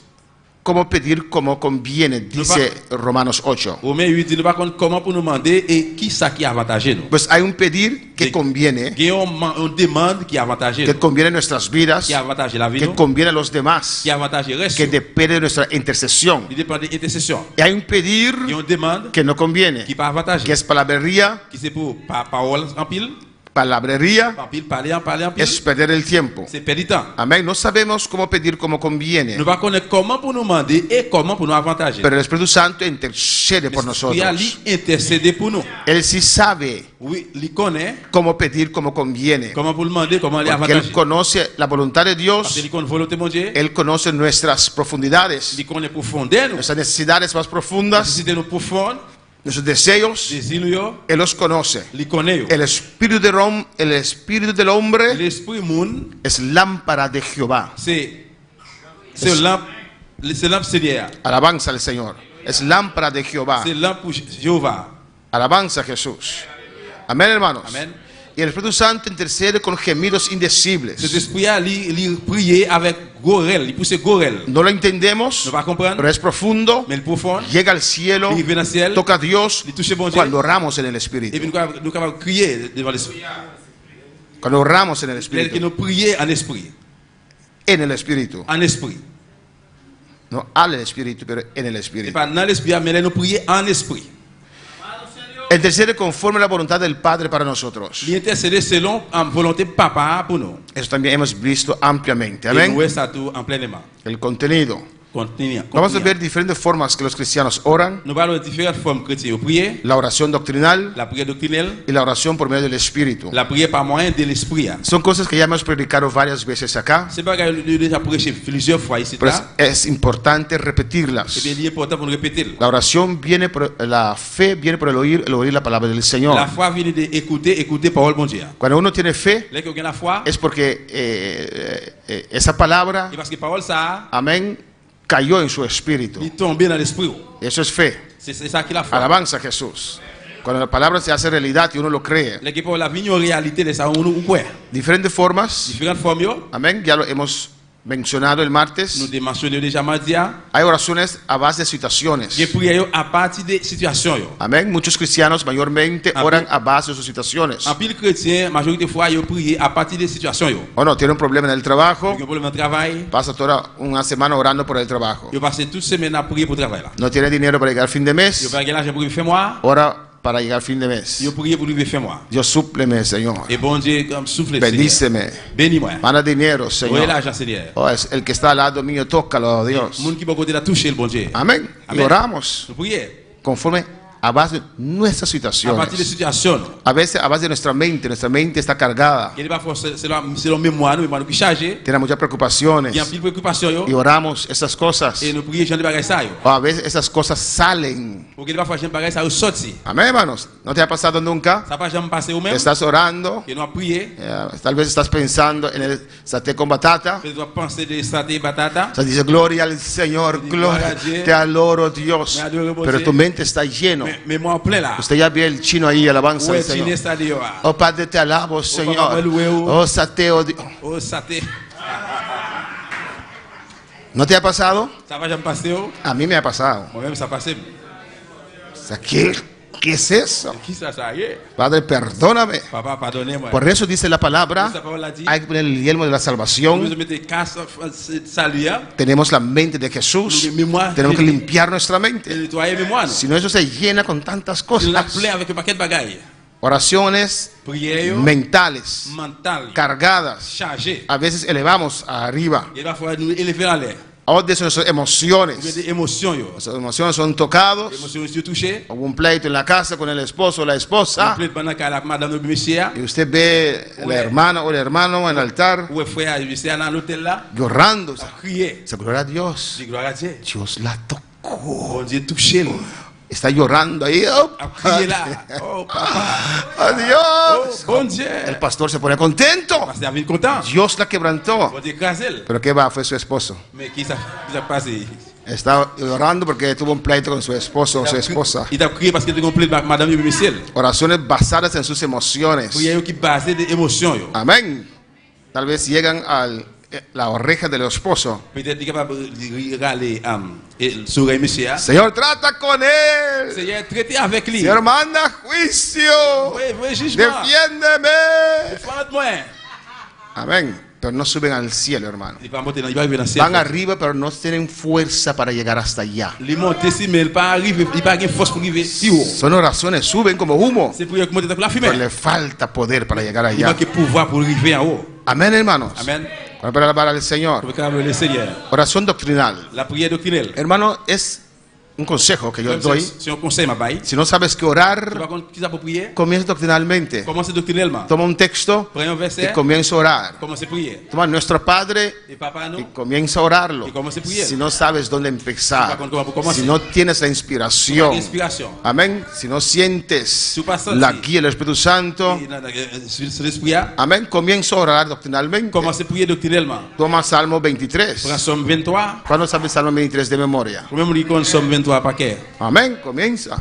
cómo pedir como conviene, dice Romanos 8. Romains 8 dit, nous ne savons pas comment pour nous demander et qui ça qui est avantagé nous. Pues hay un pedir que conviene, Il y a une demande qui est avantagée que nous. conviene en nuestras vidas, Qui est avantagée la vie que nous. conviene a los demás, Qui est avantagée le reste. que depende de nuestra intercesión. Il dépend de l'intercession. Y hay un pedir Il y a une demande que no conviene, qui n'est pas avantagée. que es palabrería. Qui c'est pour parole en pile. Palabrería En pile, parler en pile. es perder el tiempo. C'est perdre du temps. Amén. No sabemos cómo pedir como conviene, Nous ne connaissons pas comment pour nous demander et comment pour nous avantager. pero el Espíritu Santo intercede por Il a nosotros. lui intercéder pour nous. Él sí sabe Oui, il connaît cómo pedir como conviene, comment pour demander, comment les porque Él avantager. conoce la voluntad de Parce Dios. qu'il connaît la volonté de mon Dieu. Él conoce nuestras profundidades, Il connaît profondeur nous. nuestras necesidades más profundas, Nécessité nous profonde. nuestros deseos. Désir nous. Él los conoce. Il connaît. El espíritu del hombre L'esprit monde, es lámpara de Jehová. c'est lampe. C'est lampe Seigneur. Alabanza al Señor. Es lámpara de Jehová. C'est lampe pour Jéhovah. Alabanza a Jesús. Amén, hermanos. Amen. Y el Espíritu Santo intercede con gemidos Cet indecibles. esprit a il prier avec gorel, il pousse gorel. No lo entendemos, Nous va comprendre, pero es profundo. mais il profond. Llega al cielo, Il vient au ciel. toca a Dios Il touche bon Dieu. cuando oramos en el Et Espíritu. puis nous capables de crier devant l'esprit. Cuando oramos en el Que Espíritu. nous prier en esprit. En el Espíritu. En esprit. No al Espíritu, pero en el C'est Espíritu. pas dans l'esprit, mais là nous prier en esprit. Intercede conforme a la voluntad del Padre para nosotros. Il intercède selon la volonté de papa pour nous. Eso también hemos visto ampliamente. Et Amén. nous ça tout en pleinement. El contenido. Contenir. Vamos a ver diferentes formas que los cristianos oran. Nous parlons de différentes formes chrétiennes de prier. La oración doctrinal La prière doctrinelle, y la oración por medio del Espíritu. la prière par moyen de l'esprit. Son cosas que ya hemos predicado varias veces acá, C'est pas que nous déjà prêché plusieurs fois ici pero là. es importante Et repetirlas. bien il est important pour nous répéter. La oración viene por la fe, viene por el oír la palabra del La Señor. foi vient de écouter parole de Dieu. Cuando uno tiene fe, Là que la foi, es porque esa palabra, et parce que parole ça, amén, cayó en su espíritu. il tombe dans l'esprit. Eso es fe. C'est ça qui la foi. Alabanza a Jesús. Cuando la palabra se hace realidad y uno lo cree. Là que pour la vie en réalité de ça on quoi. Diferentes formas, Différentes formes yo, amén, ya lo hemos mencionado el martes. nous démentionné déjà mardi. Hay oraciones a base de situaciones. J'ai prié yo à partir de situation yo. Amén. Muchos cristianos mayormente Amén. oran a base de sus situaciones. En pile chrétien, majorité fois yo prié à partir de situation yo. O no, tiene un problema en el trabajo, Il y a un problème de travail. pasa toda una semana orando por el trabajo. Yo passé toute semaine à prier pour travail là. No tiene dinero para llegar al fin de Yo mes, pas gagner l'argent pour faire moi. ora para llegar al fin de mes. Yo prié pour lui faire moi. Dios súpleme, Señor. Et bon Dieu comme souffle Seigneur. Bendíceme. Bénis-moi. Manda dinero, Oui Señor. l'argent Seigneur. Oh, es el que está al lado mío, tócalo, Dios. Moun qui bon côté la toucher le bon Dieu. Amén. Y Amén. oramos Nous prier conforme a base de nuestras à partir de situaciones. situation. A veces a base de nuestra mente está cargada. Il pas forcément c'est la mémoire nous qui chargé. Tiene muchas Il y a preocupaciones. pile préoccupation yo. Y oramos esas cosas. Et nous prier gens de bagaille ça yo. O a veces esas cosas salen. Pour qu'il pas faire gens bagaille ça yo sorti. Amén, hermanos. ¿No te ha pasado nunca? Ça pas jamais passé ou même. Estás orando. Que nous a prié. Tal vez estás pensando en el saté con batata. Tu dois penser de saté batata. O sea, dice, gloria al Señor, gloria, te adoro Dios. Pero tu mente está lleno. Mémoire plein là. Usted ya ve el chino ahí, alabanza Ouais, al tu Señor. ça dit yo. Oh Padre, te alabo, Señor. Oh sateo. Oh saté. ¿No te ha pasado? Ça va jamais passer yo. A mí me ha pasado. Moi même ça passé. O sea, ¿qué es eso? Qui ça y est? Padre, perdóname. Papa pardonnez-moi. Por eso dice la palabra, Esa palabra la dit. hay que poner el yelmo de la Nous salvación. mettez casse salia. Tenemos la mente de Jesús. Mémoire. Tenemos que limpiar nuestra Et mente. nettoyer mémoire. Si no, eso se llena con tantas Il la cosas. plein avec un paquet de bagailles. Oraciones Prière yo, mentales, mental, cargadas. chargé. A veces elevamos arriba. Il va falloir nous élever en l'air. O de nuestras Ou bien emociones. des émotions yo. Las emociones son tocados. Émotions sont touchées. Hubo un pleito en la casa con el esposo o la esposa. Plein pendant que la madame de monsieur. Y usted ve la hermana o el hermano en el altar Ou frère, je suis à l'hôtel là. llorando. Crier. Se gloria a Dios. Dis gloire à Dieu. Dios la tocó. Bon Dieu touché. Está llorando ahí. Oh, A crier là. Oh, papa. Oh, adiós. bon Dieu. El pastor se pone contento. Parce qu'il est content. Dios la quebrantó. Bon Dieu écrasé. Pero ¿qué va? Fue su esposo. Mais qui ça passé? Está llorando porque tuvo un pleito con su esposo o su esposa. Il a crié parce qu'il était complet avec madame et monsieur. Oraciones basadas en sus emociones. Prière qui basée des émotions yo. Amén. Tal vez llegan a la oreja del esposo. Peut-être qu'il est capable de regarder sur monsieur. Señor, trata con él. Seigneur, traitez avec lui. Señor, manda juicio. Oui, jugement. Defiéndeme. Défends-moi. Amén. Pero no suben al cielo, hermano. Il va monter, il va arriver dans le ciel. Van arriba, pero no tienen fuerza para llegar hasta allá. Il monte ici, mais il pas arriver, il pas de force pour arriver si haut. Son oraciones, suben como humo, C'est pour qu'il monte dans la pero fumée. le falta poder para llegar Il allá. manque pouvoir pour arriver en haut. Amén, hermanos. Amen. Para alabar al Señor. Pour que le Seigneur. Oración doctrinal. La prière doctrinelle. Hermano, es un consejo que yo doy. C'est un conseil, ma baille. Si no sabes qué Tu orar, vas contre qui ça pour prier? comienza doctrinalmente. Commencez doctrinellement. Toma un texto Prenez un y verset. comienza a orar. Commencez à prier. Toma nuestro Padre Et papa, y nous, comienza a orarlo. Y comienza a prier. Si no sabes dónde empezar, ¿Cómo si no tienes la inspiración, inspiration. amén, si no sientes Tú pasas la así. guía del Espíritu Santo, Sur l'esprit, amén, comienza a orar doctrinalmente. commencez à prier doctrinellement. Toma Salmo 23. Pour Somme 23. ¿Cuándo sabes Salmo 23 de memoria? Pour même lire Somme 23 paquet. Amén, comienza.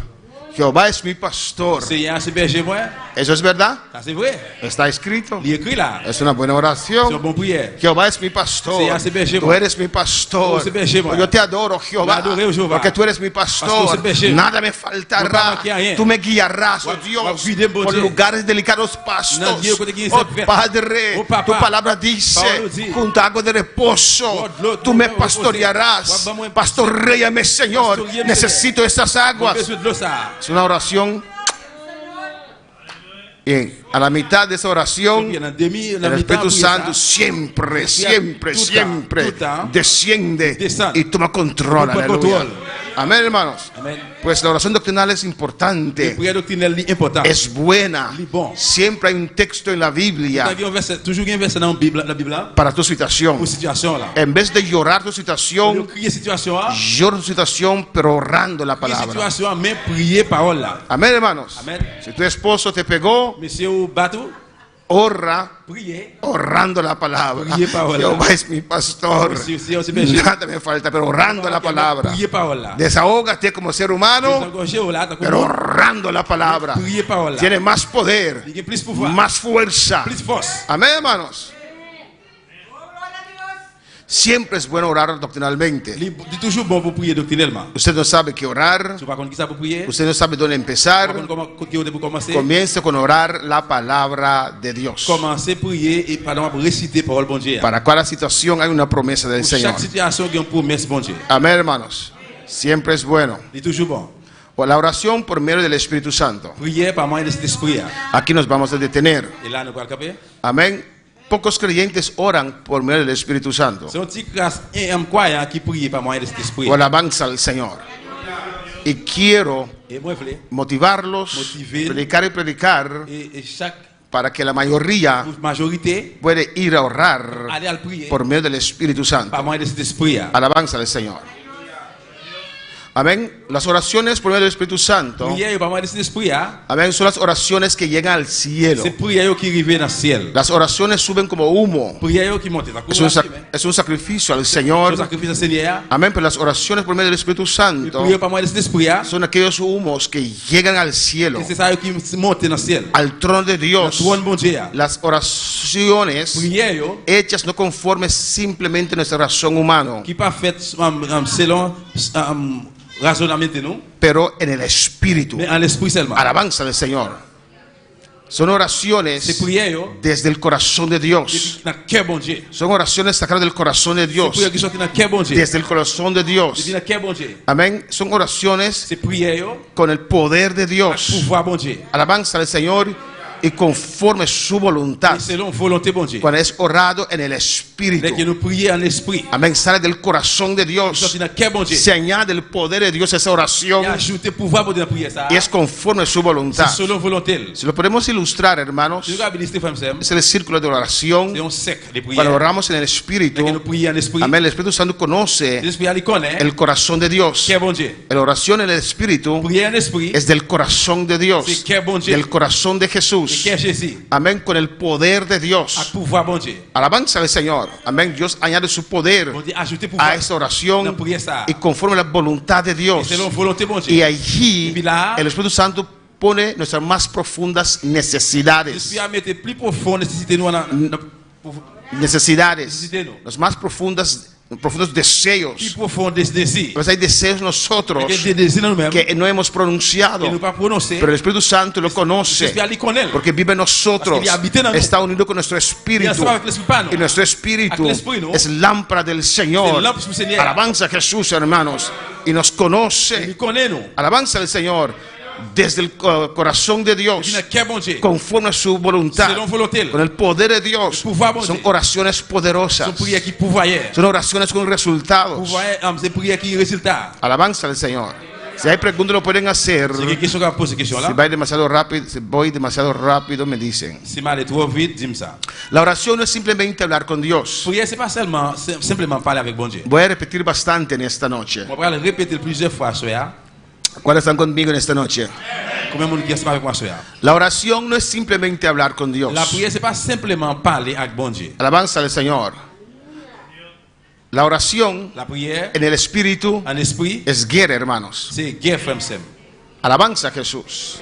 Jehová es mi pastor. Seigneur, c'est berger moi. ¿Eso es verdad? Ça c'est vrai. Está escrito. Il écrit là. Es una buena C'est une oración. bonne prière. Jehová es mi pastor. Señor, se berger, Tú moi. eres mi pastor. Oh, se berger, moi. Yo te adoro, Jehová. Me adoré, Jehová. Porque tú eres mi Parce que pastor. se berger. Nada me No faltará. va a manquer rien. Tú me guiarás, oh Va- va Dios, a cuidar, bon por Dieu. lugares delicados pastos. Nadie puede que Oh se- Padre, Oh, papá. tu palabra dice, Pablo dice. junto a agua de reposo, Lord, tú me Lord, pastorearás. Lord, Pastoréame, Señor. Pastoréame. Necesito estas aguas. Besoin de l'eau ça. Es una oración. Y a la mitad de esa oración, Bien, en demi, el Espíritu Santo siempre, siempre, Tout siempre temps, desciende descende. y toma control. Toma Aleluya. control. Amén, hermanos. Amen. Pues la oración doctrinal es La importante, prière doctrinelle est importante. es buena. Li bon. Siempre hay un texto en la Biblia Toujours un verset dans la Bible là, para tu situación. pour situation là. En vez de llorar tu Au lieu situación, de crier situation là, llora tu situación, pero orando la crier palabra. situation, mais prier parole là. Amén, hermanos. Amen. Si tu esposo te pegó, Monsieur ou bateau, honra priez. orando la palabra. Priez parole. Jehová es mi pastor. Si on se berger. Nada me falta, pero orando la palabra. Priez parole là. Desahógate como ser humano, Desengorgez au là, t'as pero compris? orando la palabra. Priez parole là. Tiene más poder, Il y a plus pouvoir, más fuerza. plus force. Amén, hermanos. Siempre es bueno orar doctrinalmente. C'est toujours bon pour prier doctrinellement. Usted no sabe qué orar, Tu vas contre qui ça pour prier? usted no sabe dónde Tu vas empezar. contre comment pour commencer? Comience con orar la palabra de Dios. Commencer à prier et pardon pour réciter parole bon Dieu. Para cada situación hay una promesa del Pour Señor. chaque situation, il y a une promesse bon Dieu. Amén, hermanos. Siempre es bueno. C'est toujours bon. O la oración por medio del Espíritu Santo. Prière par moyen de cet esprit. Aquí nos vamos a detener. Et là, nous allons camper. Amén. Pocos creyentes oran por medio del Espíritu Santo. C'est un petit classe un croyant qui prie par moyen de cet esprit. O alabanza al Señor. Y quiero Et moi, je voulais. motivarlos, Motiver. predicar y predicar Et chaque para que la mayoría majorité puede ir a orar aller à le prier por medio del Espíritu par Santo. moyen de cet esprit. Alabanza al Señor. Amén. Las oraciones por medio del Espíritu Santo. Prière par moyen de cet esprit. Amén. Son las oraciones que llegan al cielo. C'est prière qui arrive dans le ciel. Las oraciones suben como humo. Prière qui monte. Es un sacrificio al C'est un Señor. sacrifice au Seigneur. Amén. Pero las oraciones por medio del Espíritu Santo Prière par moyen de cet esprit. son aquellos humos que llegan al cielo, C'est ça qui monte dans le ciel. al trono de Le Dios. trône bon Dieu. Las oraciones Prière hechas no conformes simplemente a nuestra razón humana, qui pas faite selon raisonnement de nous, pero en el Espíritu. mais en l'esprit seulement. Alabanza del Señor. Son C'est oraciones prière desde el corazón de Dios. dans le cœur bon Dieu. Son oraciones sacadas del corazón de C'est Dios. prière qui sortent dans le cœur bon Dieu. Desde el corazón de Depuis Dios. dans le cœur bon Dieu. Amén. Son oraciones C'est prière con el poder de avec Dios. pouvoir bon Dieu. Alabanza del Señor. y conforme su voluntad. Et selon volonté bon Dieu. Cuando es orado en el Dès Espíritu, que nous prions en esprit, amén, sale del corazón de nous Dios. sortons dans le cœur bon Dieu. Se añade el poder de Dios a esa oración Et ajouter pouvoir pour la prière ça. y es conforme su C'est voluntad. selon volonté. Si lo podemos ilustrar, hermanos, Si nous regardons l'histoire frère Sam, es el círculo de oración. c'est un cercle de Cuando prière. oramos en el Dès Espíritu, que nous prions en esprit, amén, el Espíritu Santo conoce l'esprit il connaît el corazón de Dios. cœur bon Dieu. La oración en el Espíritu Prier en esprit, es del corazón de Dios, c'est cœur bon Dieu. del corazón de Et Jesús. cœur Jésus. Amén, con el poder de Avec Dios. pouvoir bon Dieu. Alabanza al Señor. Amén. Dios añade su poder Bon Dieu ajouter pouvoir a esa oración dans la prière ça. y conforme la voluntad de Et Dios. selon volonté bon Y Dieu. allí Y là, el Espíritu Santo pone nuestras más profundas necesidades. L'esprit a mettre plus profond nécessité nous Necesidades. Necesitemos. Los más profundos plus deseos. profond des désirs. Pues hay deseos nosotros Il y a des désirs en nous-mêmes que no hemos pronunciado, que nous pas prononcer. pero el Espíritu Santo lo conoce. L'esprit ali connaît. Porque vive en nosotros, Porque él habita en nosotros. está unido con nuestro espíritu. Y avec l'esprit pas, no. Y nuestro espíritu Avec l'esprit, no. es lámpara del Señor. C'est lampe du Seigneur. Alabanza a Jesús, hermanos. Y nos Il conoce. connaît nous. Alabanza al Señor desde el corazón de Il Dios, a cœur bon Dieu. conforme a su voluntad, Selon volonté. con el poder de Dios. El pouvoir bon Son Dieu. oraciones poderosas. Son prières qui pouvoient. Son oraciones con resultados. C'est prières qui résultat. Alabanza al Señor. Si hay preguntas lo pueden hacer. C'est quelque chose qu'on pose question Si là. voy demasiado rápido, me dicen. Si mal est trop vite, dis-moi ça. La oración no es simplemente hablar con Dios. Prière c'est pas seulement simplement parler avec bon Dieu. Voy a repetir bastante en esta noche. On va le répéter plusieurs fois ce soir. ¿Cuáles están conmigo en esta noche? Combien de monde qui est avec moi ce soir? La oración no es simplemente hablar con Dios. La prière c'est pas simplement parler avec bon Dieu. Alabanza al Señor. La oración La prière en el Espíritu en esprit, es guerra, hermanos. c'est guerre frère Sam. Alabanza a Jesús.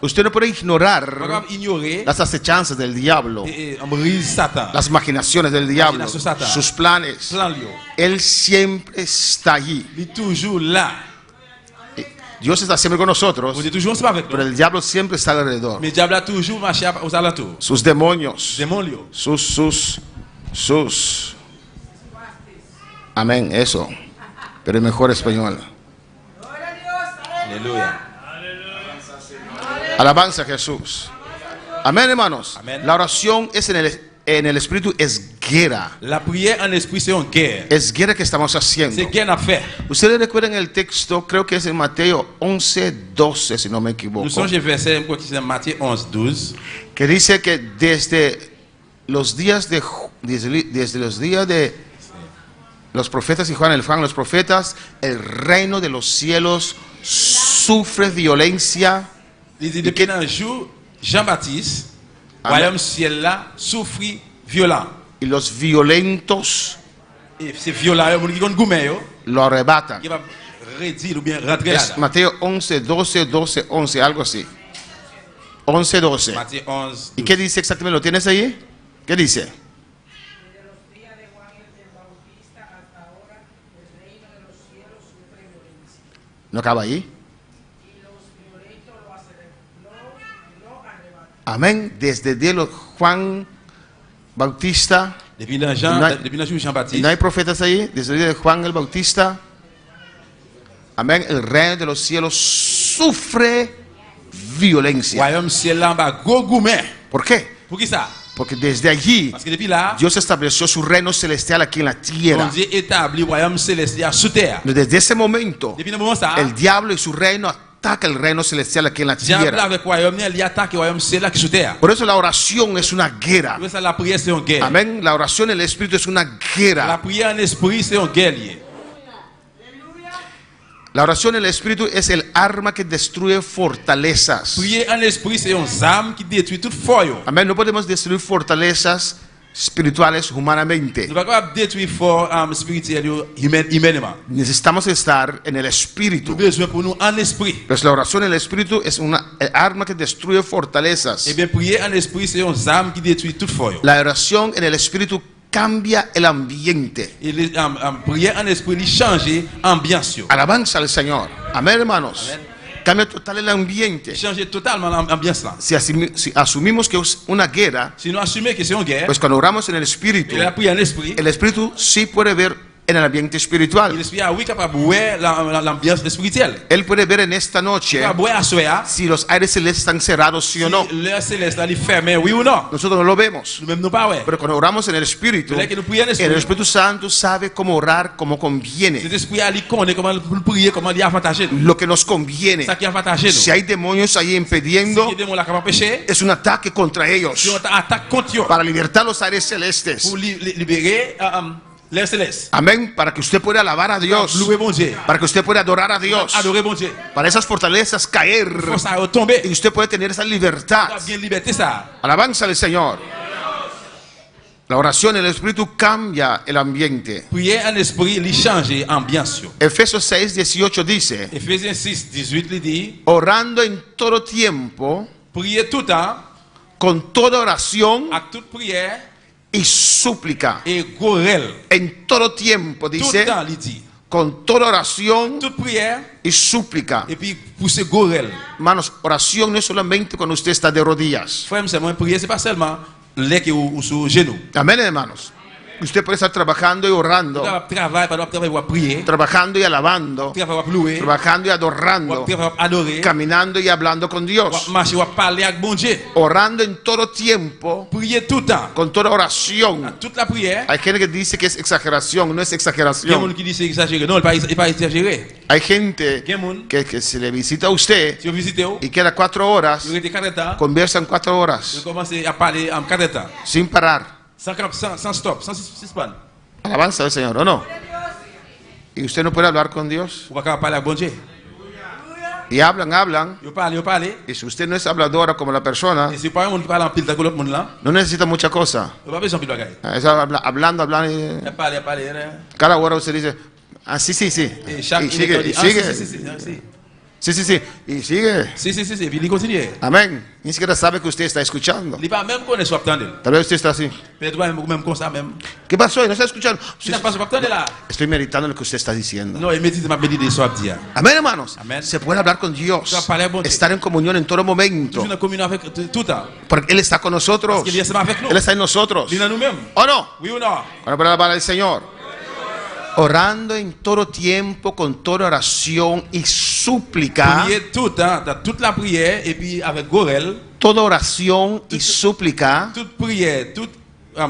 Usted no puede On ignorar va ignorer las acechanzas del diablo, et brise Satan. las maquinaciones del diablo, Imaginación Satan. sus planes. Plan Lio. Él siempre está allí. Il est toujours là. Dios está siempre con nosotros, Vous êtes toujours ensemble avec pero nous. el diablo siempre está alrededor. Mais le diable a toujours marché aux alentours. Sus demonios, Démon Lio. sus. Amén, eso. Pero en mejor español. Alléluia. Alabanza a Jesús. Amén, hermanos. Amén. La oración es en el Espíritu es guerra. La prière en esprit c'est une guerre. Es guerra que estamos haciendo. C'est guerre à faire. Ustedes recuerdan el texto, creo que es en Mateo 11:12, si no me equivoco, Nous sommes verset c'est Matthieu 11:12 que dice que desde los días de los profetas y Juan los profetas, el reino de los cielos sufre violencia. Il dit depuis un jour Jean-Baptiste royaume ciel là souffrit violent. Y los violentos Et c'est violent il qui goumé yo lo arrebatan. qui va redire ou bien rentrer là. Es Mateo 11:12, algo así. 11:12. Matthieu 11. ¿Y qué dice exactamente? ¿Lo tienes ahí? ¿Qué dice? ¿No acaba ahí? Amén. Desde el día de Juan Bautista. Depuis le jour No hay de Jean-Baptiste. ¿No hay profetas ahí? Desde el día de Juan el Bautista. Amén. El reino de los cielos sufre violencia. Royaume ciel là va gros goumé. ¿Por qué? Pour qui ça? Porque desde allí Parce que depuis là Dios estableció su reino celestial aquí en la tierra. bon Dieu établit royaume céleste sous terre. Desde ese momento, Depuis le moment ça el diablo y su reino ataca el reino celestial aquí en la diable tierra. avec royaume il attaque royaume ciel là qui sous terre. Por eso la oración es una guerra. Pour ça la prière c'est une guerre. Amén. La oración en el Espíritu es una La guerra. prière en esprit c'est une guerre. La oración en el Espíritu es el arma que destruye fortalezas. Prier en esprit c'est une arme qui détruit toute force. Amén. No podemos destruir fortalezas espirituales humanamente. Nous ne pouvons pas détruire fort spirituel humainement. Necesitamos estar en el Nous Espíritu. avons besoin pour nous en esprit. Pues la oración en el Espíritu es una arma que destruye fortalezas. Eh bien, prier en esprit c'est une arme qui détruit toute force. La oración en el Espíritu cambia el ambiente. Et prier en esprit il change l'ambiance. Alabanza al Señor. Amén, hermanos. Amén. Cambia total el ambiente. Il change totalement l'ambiance là. Si asumimos que es una guerra, Si nous assumons que c'est une guerre, pues cuando oramos en el Espíritu, et la prière en esprit, el Espíritu sí puede ver en el ambiente Et espiritual. l'esprit a oui capable ouais l'ambiance spirituelle. Él puede ver en esta noche Capable ouais à soya. si los aires celestes están cerrados, sí o no. Le céleste ali fermé oui ou non. Nosotros no lo vemos. Nous même nous pas ouais. Pero cuando oramos en el Espíritu, Mais là que nous prions en el esprit. Espíritu Santo sabe cómo orar como conviene. Cet esprit ali connaît comment prier, comment il avantager nous. Lo que nos conviene. Ça qui avantage nous. Si hay demonios ahí Si impidiendo, les démons là capable pécher, es un ataque contra si ellos on attaque contre eux para libertar los aires celestes. pour libérer l'air céleste. Amén. Para que usted pueda alabar a Dios. Louer bon Dieu. Para que usted pueda adorar a Dios. Adorer bon Dieu. Para esas fortalezas caer. Faut ça retomber. Y usted puede tener esa libertad. Bien liberté ça. Alabanza al Señor. La oración en el Espíritu cambia el ambiente. Prier en esprit, il change ambiance. Efesios 6:18 dice: Ephésiens 6:18 il dit, orando en todo tiempo, priez tout temps, con toda oración avec toute prière y súplica. et gorel. En todo tiempo, Tout dice, temps, il dit. con toda oración Toute prière y súplica. et puis pousser gorel. Hermanos, oración no es solamente cuando usted está de rodillas. Frère, c'est moi prier, c'est pas seulement les qui ou sur genou. Amén, hermanos. Usted puede estar trabajando y orando, Travail, pas travail, ou prier. trabajando y alabando, Travail, ou louer. trabajando y Ou adorando, travail, adorer. caminando y hablando con Ou Dios, marcher, ou parler avec bon Dieu. orando en todo tiempo, Prier tout temps. con toda oración. Toute la prière. Hay gente que dice que es exageración, no es Il y a des exageración. gens qui disent c'est exagéré. Non, il n'est pas exagéré. Hay gente Il y a des gens que se le visita a usted qui ont visité, y queda 4 horas, ils ont été 40 ans, conversan 4 ils horas, ont commencé à parler en 40 ans. sin parar. Sans stop, sans suspendre. Alabanza al Señor, ¿o no? Y usted no puede hablar con Dios. On va parler avec bon Dieu. Y hablan. Ils parlent. Y si usted no es habladora como la persona, Et c'est pas un monde qui parle en pile avec l'autre monde là. no necesita mucha cosa. On va pas besoin de bagaille. Es hablando. Il parle. Cada hora usted dice, sí. Et chaque Y sigue, y ah, sigue. si. Sí. Y sigue. Si. Et puis il continue. Amén. Ni siquiera sabe que usted está escuchando. Il pas même connaît soit attendre. Tal vez usted está así. Peut-être même comme ça même. ¿Qué pasó? ¿No está escuchando? Tu n'as pas attendre là. Estoy meditando en lo que usted está diciendo. Non, il médite ma méditer soit dire. Amén, hermanos. Amén. Se puede hablar con Dios. Amén. Estar en comunión en todo momento. Toujours en communion avec tout temps. Porque Él está con nosotros. Parce qu'il est avec nous. Él está en nosotros. Il est en nous-mêmes. ¿O no? Oui ou non? Para alabar al Señor. Orando en todo tiempo, con toda oración y súplica. Prier tout temps, dans toute la prière et puis avec gorel, Toda oración y súplica toute prière, toute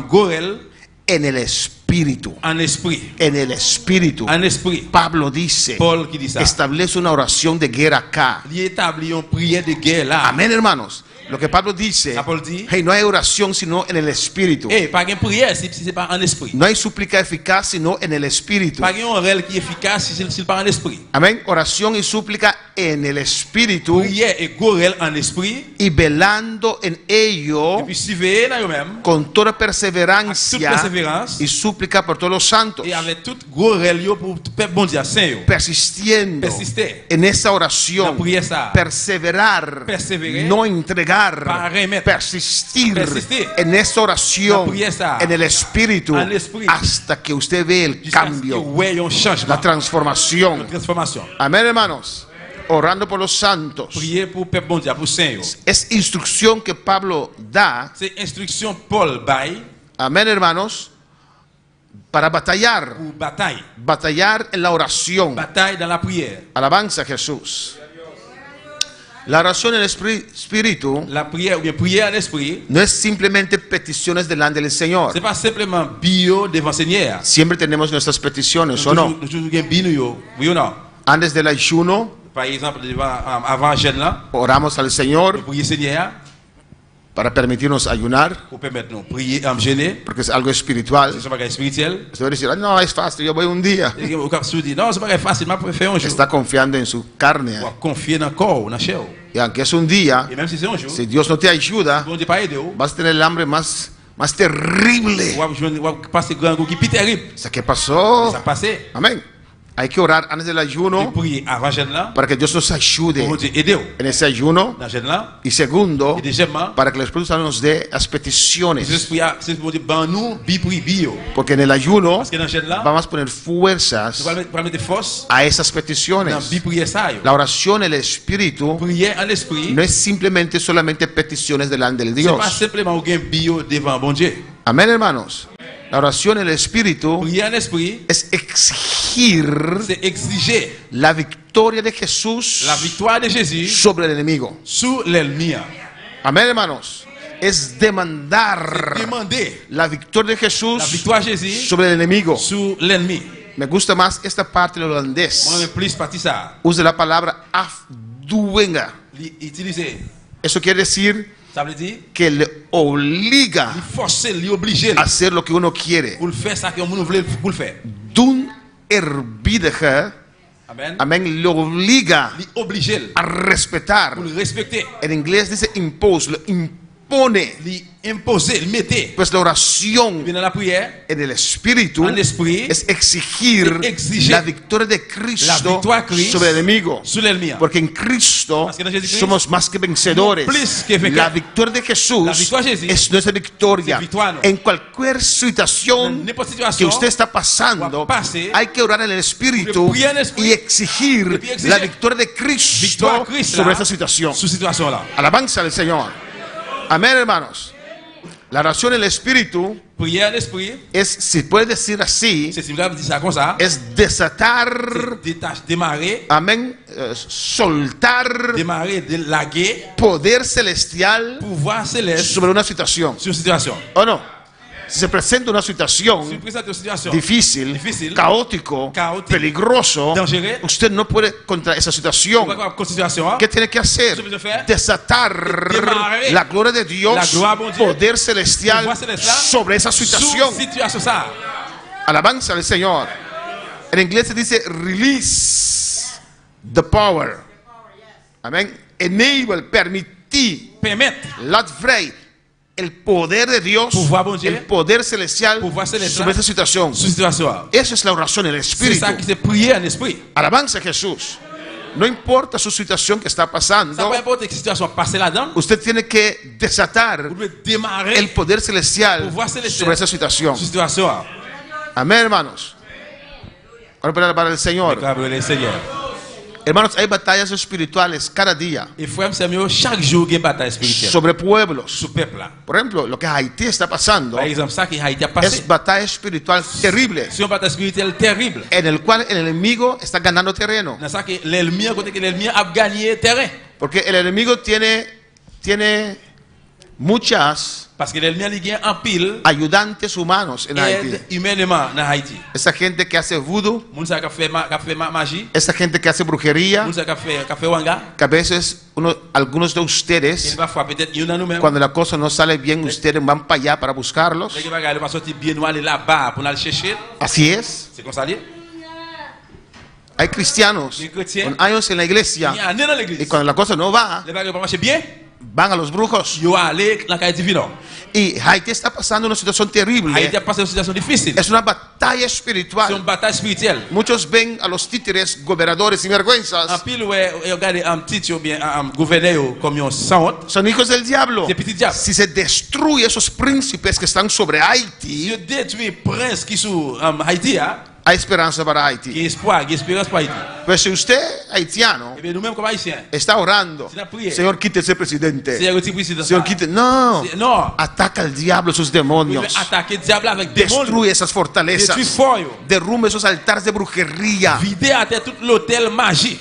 gorel en el Espíritu. en esprit. En el Espíritu. En esprit. Pablo dice, Paul qui dit ça. establece una oración de guerra acá. Il établit une prière de guerre là. Amén, hermanos. Lo que Pablo dice, Ça Paul dit. hey, no hay oración sino en el Espíritu. Eh, pas une prière si c'est pas en esprit. No hay súplica eficaz sino en el Espíritu. Pas une orel qui est efficace si c'est pas en esprit. Amén. Oración y súplica en el Espíritu Prière et gorel en esprit. y velando en ello Et puis surveiller dans eux-mêmes. con toda Toute perseverancia persévérance. y súplica por todos los santos. Et avec toute gorel yo pour peuple bon Dieu saint yo. Persistiendo Persister. en esa oración, La prière ça. perseverar, Perseverar. no entregar, Para remeter. persistir Persistir. en esa oración, La prière ça. en el Espíritu, En l'esprit. hasta que usted ve el Jusqu'à ce que cambio, ouais, un changement. la transformación. La transformation. Amén, hermanos. Orando por los santos. Prier pour peuple bon Dieu, pour saint yo. Es instrucción que Pablo da, C'est instruction Paul bail amén, hermanos, para batallar, pour bataille. batallar en la oración. Bataille dans la prière. Alabanza a Jesús. La oración en el Espíritu La prière ou bien prière en esprit, no es simplemente peticiones delante del Señor. c'est pas simplement bio devant Seigneur. Siempre tenemos nuestras peticiones, ¿o Nous no? toujours gen bino yo, oui ou non? Antes del ayuno, Par exemple, avant jeûne là, oramos al Señor prier Seigneur para permitirnos ayunar, pour permettre nous prier en jeûner, porque es algo espiritual. c'est un bagage spirituel. Usted va a decir, "Ay, no, es fácil, yo voy un día." Et au cap sous dit non, c'est pas facile, m'a préféré un jour. Está confiando en su carne. Ou confier dans corps, dans chair. Y aunque es un día, Et même si c'est un jour, si Dios no te ayuda, bon Dieu pas aider ou vas a tener el hambre más terrible. passer grand goût qui plus terrible. ¿Qué pasó? Ça passé. Amén. Hay que orar antes del Et ayuno prier avant jeûne là, para que Dios nos ayude pour Dieu aider ou en ese ayuno. dans jeûne là. Y segundo, Et deuxièmement, para que el Espíritu Santo nos dé las peticiones. c'est pour dire ban nous bi prier bio. Porque en el ayuno Parce que dans jeûne là, vamos a poner nous fuerzas allons mettre force a esas dans peticiones. bi prier ça yo. La oración en el Espíritu Prier en esprit, no es simplemente solamente peticiones delante del c'est pas Dios. simplement au gain bio devant bon Dieu. Amén, hermanos. La oración en el Espíritu Prier en esprit, es exigir c'est exiger la victoria de Jesús la victoire de Jésus sobre el enemigo. sur l'ennemi. Amén, hermanos. Es demandar Demander la victoria de Jesús la victoire de Jésus sobre el enemigo. sur l'ennemi. Me gusta más esta parte del holandés. Moi, je plus partie ça. Usa la palabra afdwingen. Utiliser. Eso quiere decir Ça veut dire, que le obliga il force, il oblige a hacer lo que uno quiere. pour le faire ça que nous voulons pour le faire. Doen eerbiedigen, Amen. amén, le obliga Il oblige a respetar. pour le respecter. En inglés dice impose, lo impone. Il imposer, il mettre. Pues la oración Bien dans la prière, en el Espíritu en esprit, es exigir exigir la victoria de la Cristo victoire Christ sobre el enemigo. sur l'ennemi. Porque en Cristo Parce que en Jesucristo somos más que vencedores. plus que vainqueurs. La victoria de Jesús La victoire de Jesús es nuestra victoria. es victoire, ¿no? En cualquier situación En n'importe que situation usted está pasando, va a pasar, hay que orar en el Espíritu prier en el Espíritu y exigir y exigir la victoria de Cristo victoire Christ sobre là, esta situación. sur situation là. Alabanza al Señor. Amén, hermanos. La oración en el Espíritu Prière en esprit, es, si puede decir así, c'est simple, dire ça comme ça. es desatar, Démarrer, amén, soltar démarrer, laguer, poder celestial pouvoir céleste sobre una situación. sur situation. ¿O no? Si se presenta una Si situación vous présentez une situation difícil, caótico, peligroso, dangereux, usted no puede contra esa situación. con situation, ¿Qué tiene que hacer? Desatar Démarrer la gloria de la Dios, gloire, bon Dieu, poder celestial pouvoir céleste sobre esa situación. sur situation ça. Alabanza al Señor. En inglés se dice release the power. Amén. Enable, permitir, Permettre laat vrij el poder de Dios, Pouvoir, bon Dieu, el poder celestial pouvoir céleste sobre esa situación. sur situation. Esa es la oración en el C'est Espíritu. ça qui c'est prier en esprit. Alabanza a Jesús. No importa su situación que está Ça pasando, peu importe quelle situation passée là-dedans, usted tiene que desatar vous devez démarrer el poder celestial pouvoir céleste sobre esa situación. sur situation. Amén, hermanos. Ahora para alabar al Señor. Déclarer le Seigneur. Hermanos, hay batallas espirituales cada día Et frère, c'est mieux chaque jour qu'il y a une bataille spirituelle sobre pueblos. sur le peuple là. Por ejemplo, lo que Haití está pasando Par exemple, ça qui Haïti a es passé, batalla espiritual terrible, c'est une bataille spirituelle terrible. en el cual el enemigo está ganando terreno. Dans ça que l'ennemi, côté que l'ennemi a gagné terrain. Porque el enemigo tiene muchas Parce que l'ennemi a gagné en pile ayudantes humanos en Haití. aide humainement dans Haïti. Esa gente que hace voodoo, Moun sa qui a fait magie, esa gente que hace brujería, moun sa qui a fait wanga, que a veces algunos de et ustedes, parfois peut-être il y en a nous-mêmes. cuando la cosa no sale bien, ustedes van para allá para buscarlos. Les gars, il va sortir bien noir là-bas pour aller chercher. Así es. C'est comme ça lié. Hay cristianos Hay cristianos con años en la Il y iglesia a un nez dans y l'église. cuando la cosa no va, Les gars, pas marcher bien. van a los brujos. Yo aller dans la caille divino. Y Haití está pasando una situación terrible. Haïti a passé une situation difficile. Es una batalla C'est espiritual. une bataille spirituelle. Muchos ven a los títeres, gobernadores y En vergüenzas. pile, ouais, regardez un petit ou bien un gouverneur comme un sans honte. Son hijos del diablo. C'est petit diable. Si se destruye esos príncipes que están sobre Haití, Dieu détruit prince qui sur Haïti, hein, hay esperanza para Haití. qui est espoir, qui est espérance pour Haïti. Pues si usted, haitiano, Et bien nous-mêmes comme Haïtiens, está orando, Si la prière. Señor, quite ese c'est presidente. un petit président. Señor, quite. No. Non, Ataca al diablo, sus vous devez demonios. attaquer le diable avec des démons. Destruye esas fortalezas. Détruit fort, yo. Derrumbe esos altares de brujería Vider à terre tout l'hôtel magie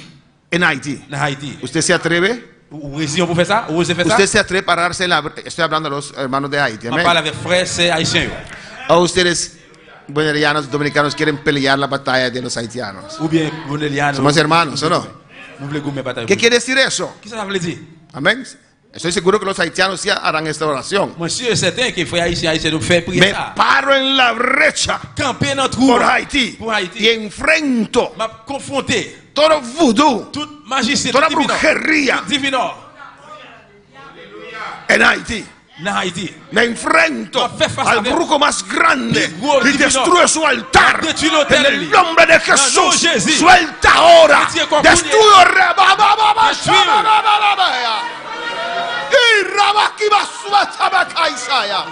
en Haití. dans Haïti. ¿Usted se atreve? Vous réussissez pour faire ça? Vous osez faire ça? ¿Usted se atreve a pararse en la... Estoy hablando de los hermanos de Haití. On amén. parle avec frères, c'est haïtiens. yo. O ustedes, buenerianos, dominicanos, quieren pelear la batalla de los haitianos. Ou bien, vous ne liez Somos hermanos, ¿o no? Vous voulez gommer bataille. ¿Qué quiere decir eso? Qu'est-ce que ça veut dire? Amén. Estoy seguro que los haitianos ya harán esta oración. Moi, je suis certain que les frères haïtiens nous faire prier Me ça. paro en la brecha Camper dans le trou por Haití pour Haïti. y enfrento M'a confronté todo vudú, toute magicien, toda tout divino, brujería tout divino en Haití. dans Haïti. Me enfrento Ma fe face al avec- brujo más grande Big war y divino. destruye su altar. Détruis l'autel, En el lui. nombre de Dans le nom Jesús, de Jésus. suelta ahora. Détruis con Destruye. Détruis. Y rabaquiba suelta bacaisaya.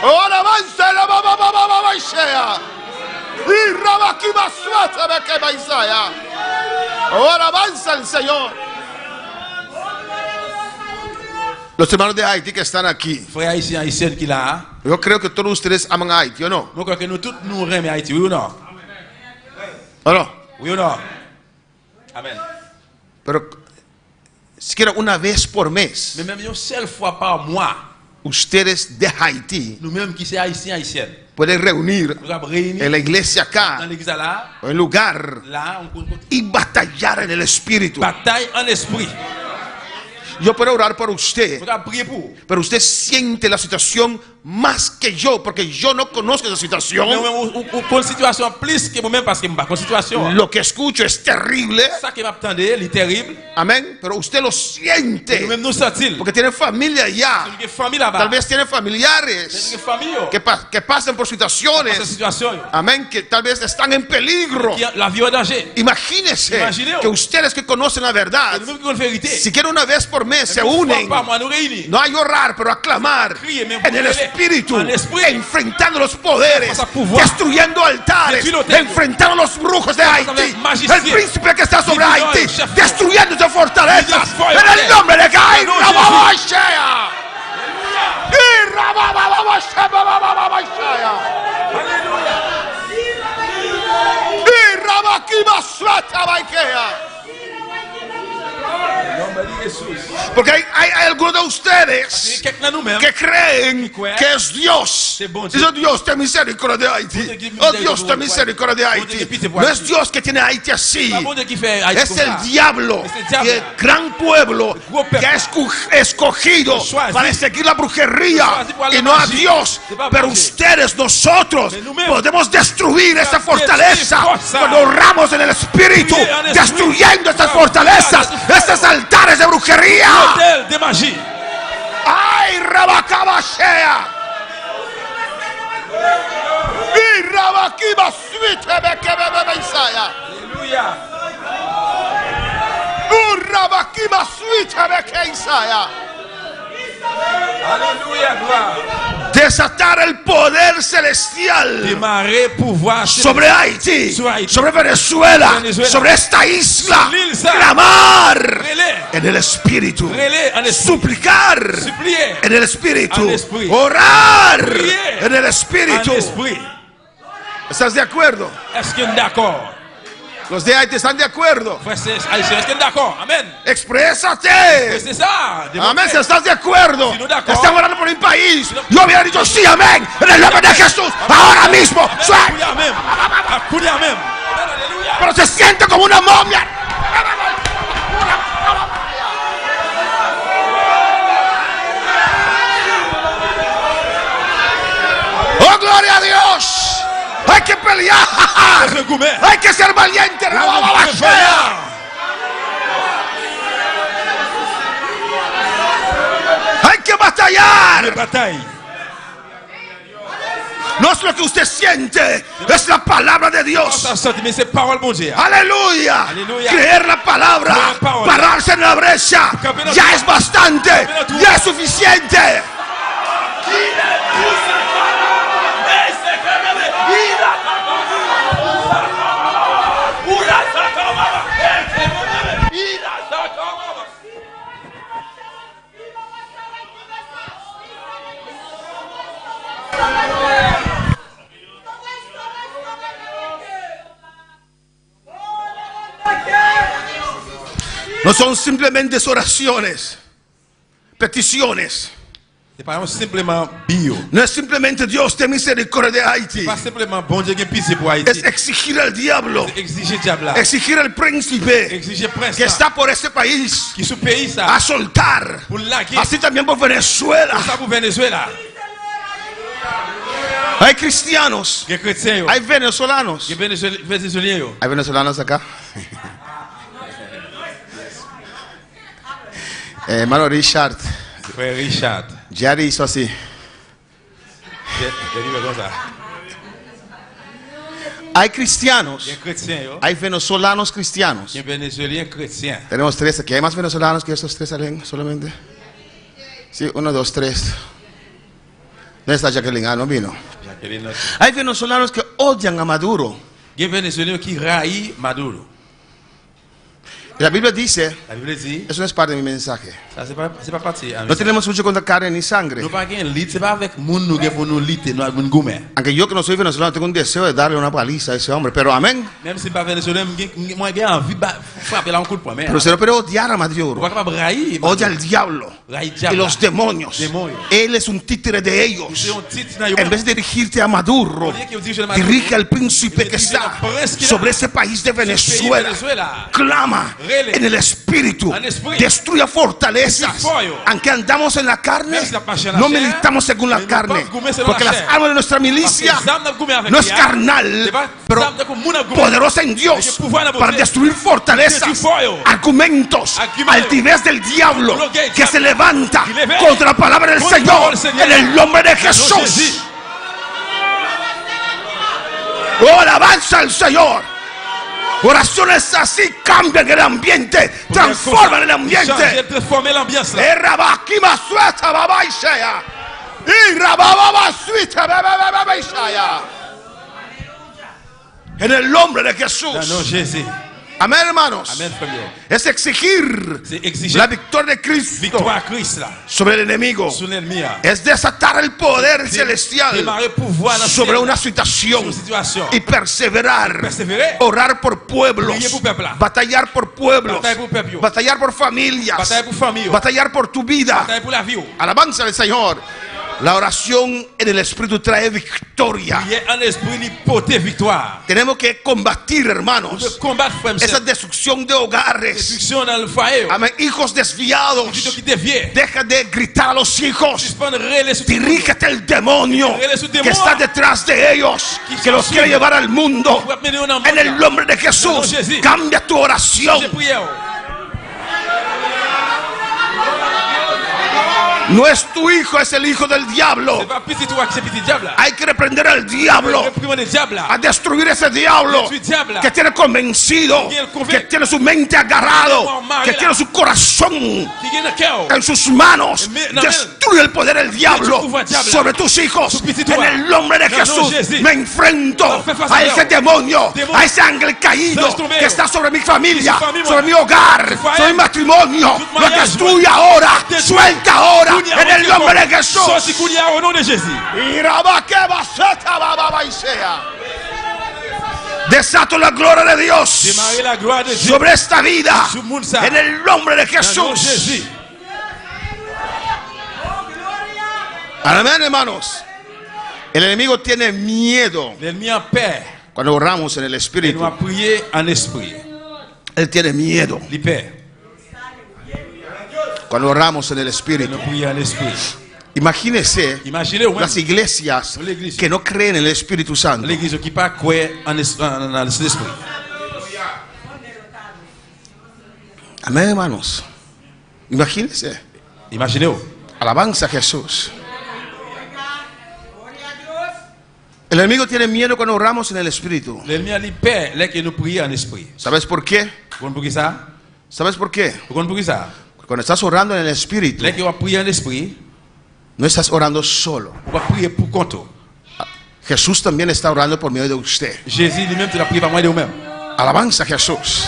Ahora avanza la bababababaishea. Y rabaquiba suelta bacaisaya. Ahora avanza el Señor. Los hermanos de Haití que están aquí, Frères haïtiens, haïtiennes qui là. yo creo que todos ustedes aman a Haití, ¿o no? Nous croyons que nous tous nous aimons Haïti, oui ou non? ¿O no? Oui ou non? Amen. Pero siquiera una vez por mes, Mais même une seule fois par mois, ustedes de Haití nous-mêmes qui sommes haïtiens, haïtiennes, pueden reunir nous avons réunis en la iglesia dans acá l'église là, o en lugar là, on compte y batallar en el espíritu. bataille en esprit. Yo puedo orar por usted, Nous avons prié pour. pero usted siente la situación más que yo, porque yo no conozco esa situación. Une situation plus que moi-même parce que je ne sais pas situation. Lo que escucho es terrible, Ça qui m'attendait, c'est terrible. amén, pero usted lo siente, Nous-mêmes nous sentons. porque tiene familia allá, Nous avons famille là-bas. tal vez tiene Nous familiares avons famille. que pasan por Dans cette situaciones, situation, amén, que tal vez están en peligro. la vie est en danger. Imagínese Imagineo. que ustedes que conocen la verdad, Nous-mêmes qui connaissons la vérité. siquiera una vez por mes se Une fois unen, par mois, nous réunis. no hay orar, pero aclamar Crier, mais en el brûler. espíritu, En esprit. enfrentando los poderes, Face a pouvoir. destruyendo altares, Destruyendo. enfrentando los brujos de Face a Haití, los magiciens. el príncipe que está sobre Divino, Haití, el chef. destruyendo esas fortalezas, Dios, fue, en el fue. nombre de Caín, En el nombre de Rababashea. Y Rabababashea. Y Rabakimaswatabaikea. Porque hay algunos de ustedes Quelqu'un de nous-mêmes. que creen que es Dios. C'est bon Dieu. Dice Dios, ten misericordia de Haití. Oh Dios, ten misericordia de Haití. No es Dios que tiene a Haití así. C'est pas bon Dieu qui fait Haïti Es comme el ça. diablo Es el diablo. y el gran pueblo gros que peuple. ha escogido Choisi. para seguir la brujería Choisi pour la y no a magie. Dios. C'est pas Pero magie. ustedes, nosotros, Mais nous-mêmes. podemos destruir esa Destruir fortaleza fuerza. cuando oramos en el Espíritu, Destruir en el destruyendo Espíritu. estas fortalezas, Destruir. estos altares de brujería. Hôtel de magie. ¡Ay, Rabacabashea! ¡Y Rabakiba Suite Isaya! Alléluia. Rabakiba Suite Isaya! Alléluia, gloire. Desatar el poder celestial Démarrer pouvoir sobre Haití, Sobre Haití. sobre Venezuela, Venezuela. sobre esta isla, Sobre la isla. clamar Relais. en el Espíritu, Relais en esprit. suplicar Supplier. en el Espíritu, En esprit. orar Prier. en el En Espíritu. esprit. ¿Estás de acuerdo? Est-ce qu'on est d'accord? Los de Haití están de acuerdo. Frères et haïtiens, est-ce qu'on est d'accord? Amen. Exprésate. C'est ça. Amén, si estás de acuerdo. Si no de acuerdo. Estamos orando por mi país. no- Yo hubiera dicho sí, amén. En el nombre de Jesús. Ahora mismo. Alléluia même. Alléluia même. Alléluia. Pero se siente como una momia. Oh, gloria a Dios. Hay que pelear. C'est un gourmet. Hay que ser valiente. Hay que batallar. Bataille. No es lo que usted siente, es la palabra de Dios. Ça sent, mais c'est parole bon Dieu. Aleluya. Aleluya. Creer la palabra, Creer la palabra. pararse en la brecha, Camina ya tú. es bastante, Camina tú. ya es suficiente. No son simplemente oraciones, peticiones. C'est pas simplement bio. No es simplemente Dios ten misericordia de Haití. Pas simplement bon Dieu qui est pitié pour Es Haïti. exigir al diablo, Exiger diable là. exigir al príncipe Exiger prince que là. está por este país Qui sous pays ça. a soltar. Pour laquer. Así también por Venezuela. Ça pour Venezuela. Hay cristianos, Les chrétiens yo. hay venezolanos. Les Vénézuéliens yo. ¿Hay venezolanos acá? Hermano Richard, Frère Richard. Jerry hizo así. J'ai dit comme ça. Hay cristianos, Les chrétiens yo. hay venezolanos cristianos. Les Vénézuéliens chrétiens. Tenemos 3 aquí. ¿Hay más venezolanos que esos 3 solamente? Sí, 1, 2, 3. ¿Dónde está Jacqueline? Ah, no vino. Jacqueline là. Hay venezolanos que odian a Maduro. Les Vénézuéliens qui raillent Maduro. La Biblia dice, La Bible dit, eso no es parte de mi mensaje, ça c'est pas parti. no tenemos lucha contra carne ni sangre. Nous pas gain lit, c'est pas avec moun nous pour nous lutter, nous avec gourmet. Aunque yo que no soy venezolano tengo un deseo de darle una paliza a ese hombre, pero amén. Même si pas vénézuélien, moi j'ai envie de frapper là un coup de poing. Pero se no puede odiar a Maduro. On va capable railler. Odia al diablo y los demonios. Él es un títere de ellos. En vez de dirigirte a Maduro, dirige al príncipe que está sobre ese país de Venezuela. Clama en el espíritu, destruye fortalezas. Aunque andamos en la carne, no militamos según la carne, porque las armas de nuestra milicia no es carnal, pero poderosa en Dios para destruir fortalezas, argumentos, altivez del diablo que se levanta contra la palabra del Señor en el nombre de Jesús. Oh, alabanza al Señor. Oraciones así cambian el ambiente, transforman el ambiente. En el nombre de Jesús. Amén, hermanos. Amen, frère. Es exigir la victoria de Cristo Victoire Christ là. sobre el enemigo. Sur l'ennemi. Es desatar el poder celestial Démarrer pouvoir dans sobre una situación y perseverar. Perseverer. Orar por pueblos. Prier pour peuple. Batallar por pueblos. Bataille pour peuple. Batallar por familias. Bataille pour famille. Batallar por tu vida. Bataille pour la vie. Alabanza al Señor. La oración en el Espíritu trae victoria. Prier en esprit li porter victoire. Tenemos que combatir, hermanos, Combattre frère. esa destrucción de hogares. Destruction dans le foyer. Amén. Hijos desviados. Plutôt qui dévier. Deja de gritar a los hijos. Suspendre les Dirígete el demonio que está detrás de ellos, que los quiere llevar al mundo. En el nombre de Jesús, cambia tu oración. No es tu hijo, es el hijo del diablo. C'est pas petit toi qui c'est petit diable. Hay que reprender al diablo, Réprimer le diable. a destruir ese diablo que tiene convencido, que tiene su mente agarrado, que tiene su corazón Qui gagne le cœur. en sus manos. Destruye el poder del diablo sobre tus hijos. En el nombre de Jesús me enfrento a ese demonio, a ese ángel caído que está sobre mi familia, sobre mi hogar, sobre mi matrimonio. Lo destruye ahora, suelta ahora, en el nombre de Jesús. Sorti coulière au nom de Jésus. Desato la gloria de Dios Démarrer la gloire de Dieu. sobre esta vida Sur monde ça. en el nombre de Dans le nom de Jesús. Jésus. Amén, hermanos. El enemigo tiene miedo L'ennemi a peur. cuando oramos en el Il Espíritu. doit prier en esprit. Él tiene miedo Il peur. cuando oramos en el Il Espíritu. doit prier en esprit. Imagínese Imaginez au las iglesias que no creen en el Espíritu Santo. l'église qui pas croire en l'esprit. Amén, hermanos. Imagínese. Imaginez-vous. Alabanza a Jesús. El enemigo tiene miedo cuando oramos en el Espíritu. L'ennemi a peur là que nous prions en esprit. ¿Sabes por qué? Vous comprenez ça? ¿Sabes por qué? Vous comprenez ça? Cuando estás orando en el Espíritu, Là que on prie en esprit, no estás orando solo. on va prier pour compte. Jesús también está orando por medio de usted. Jésus lui-même tu l'as prié par moi de vous-même. Alabanza a Jesús.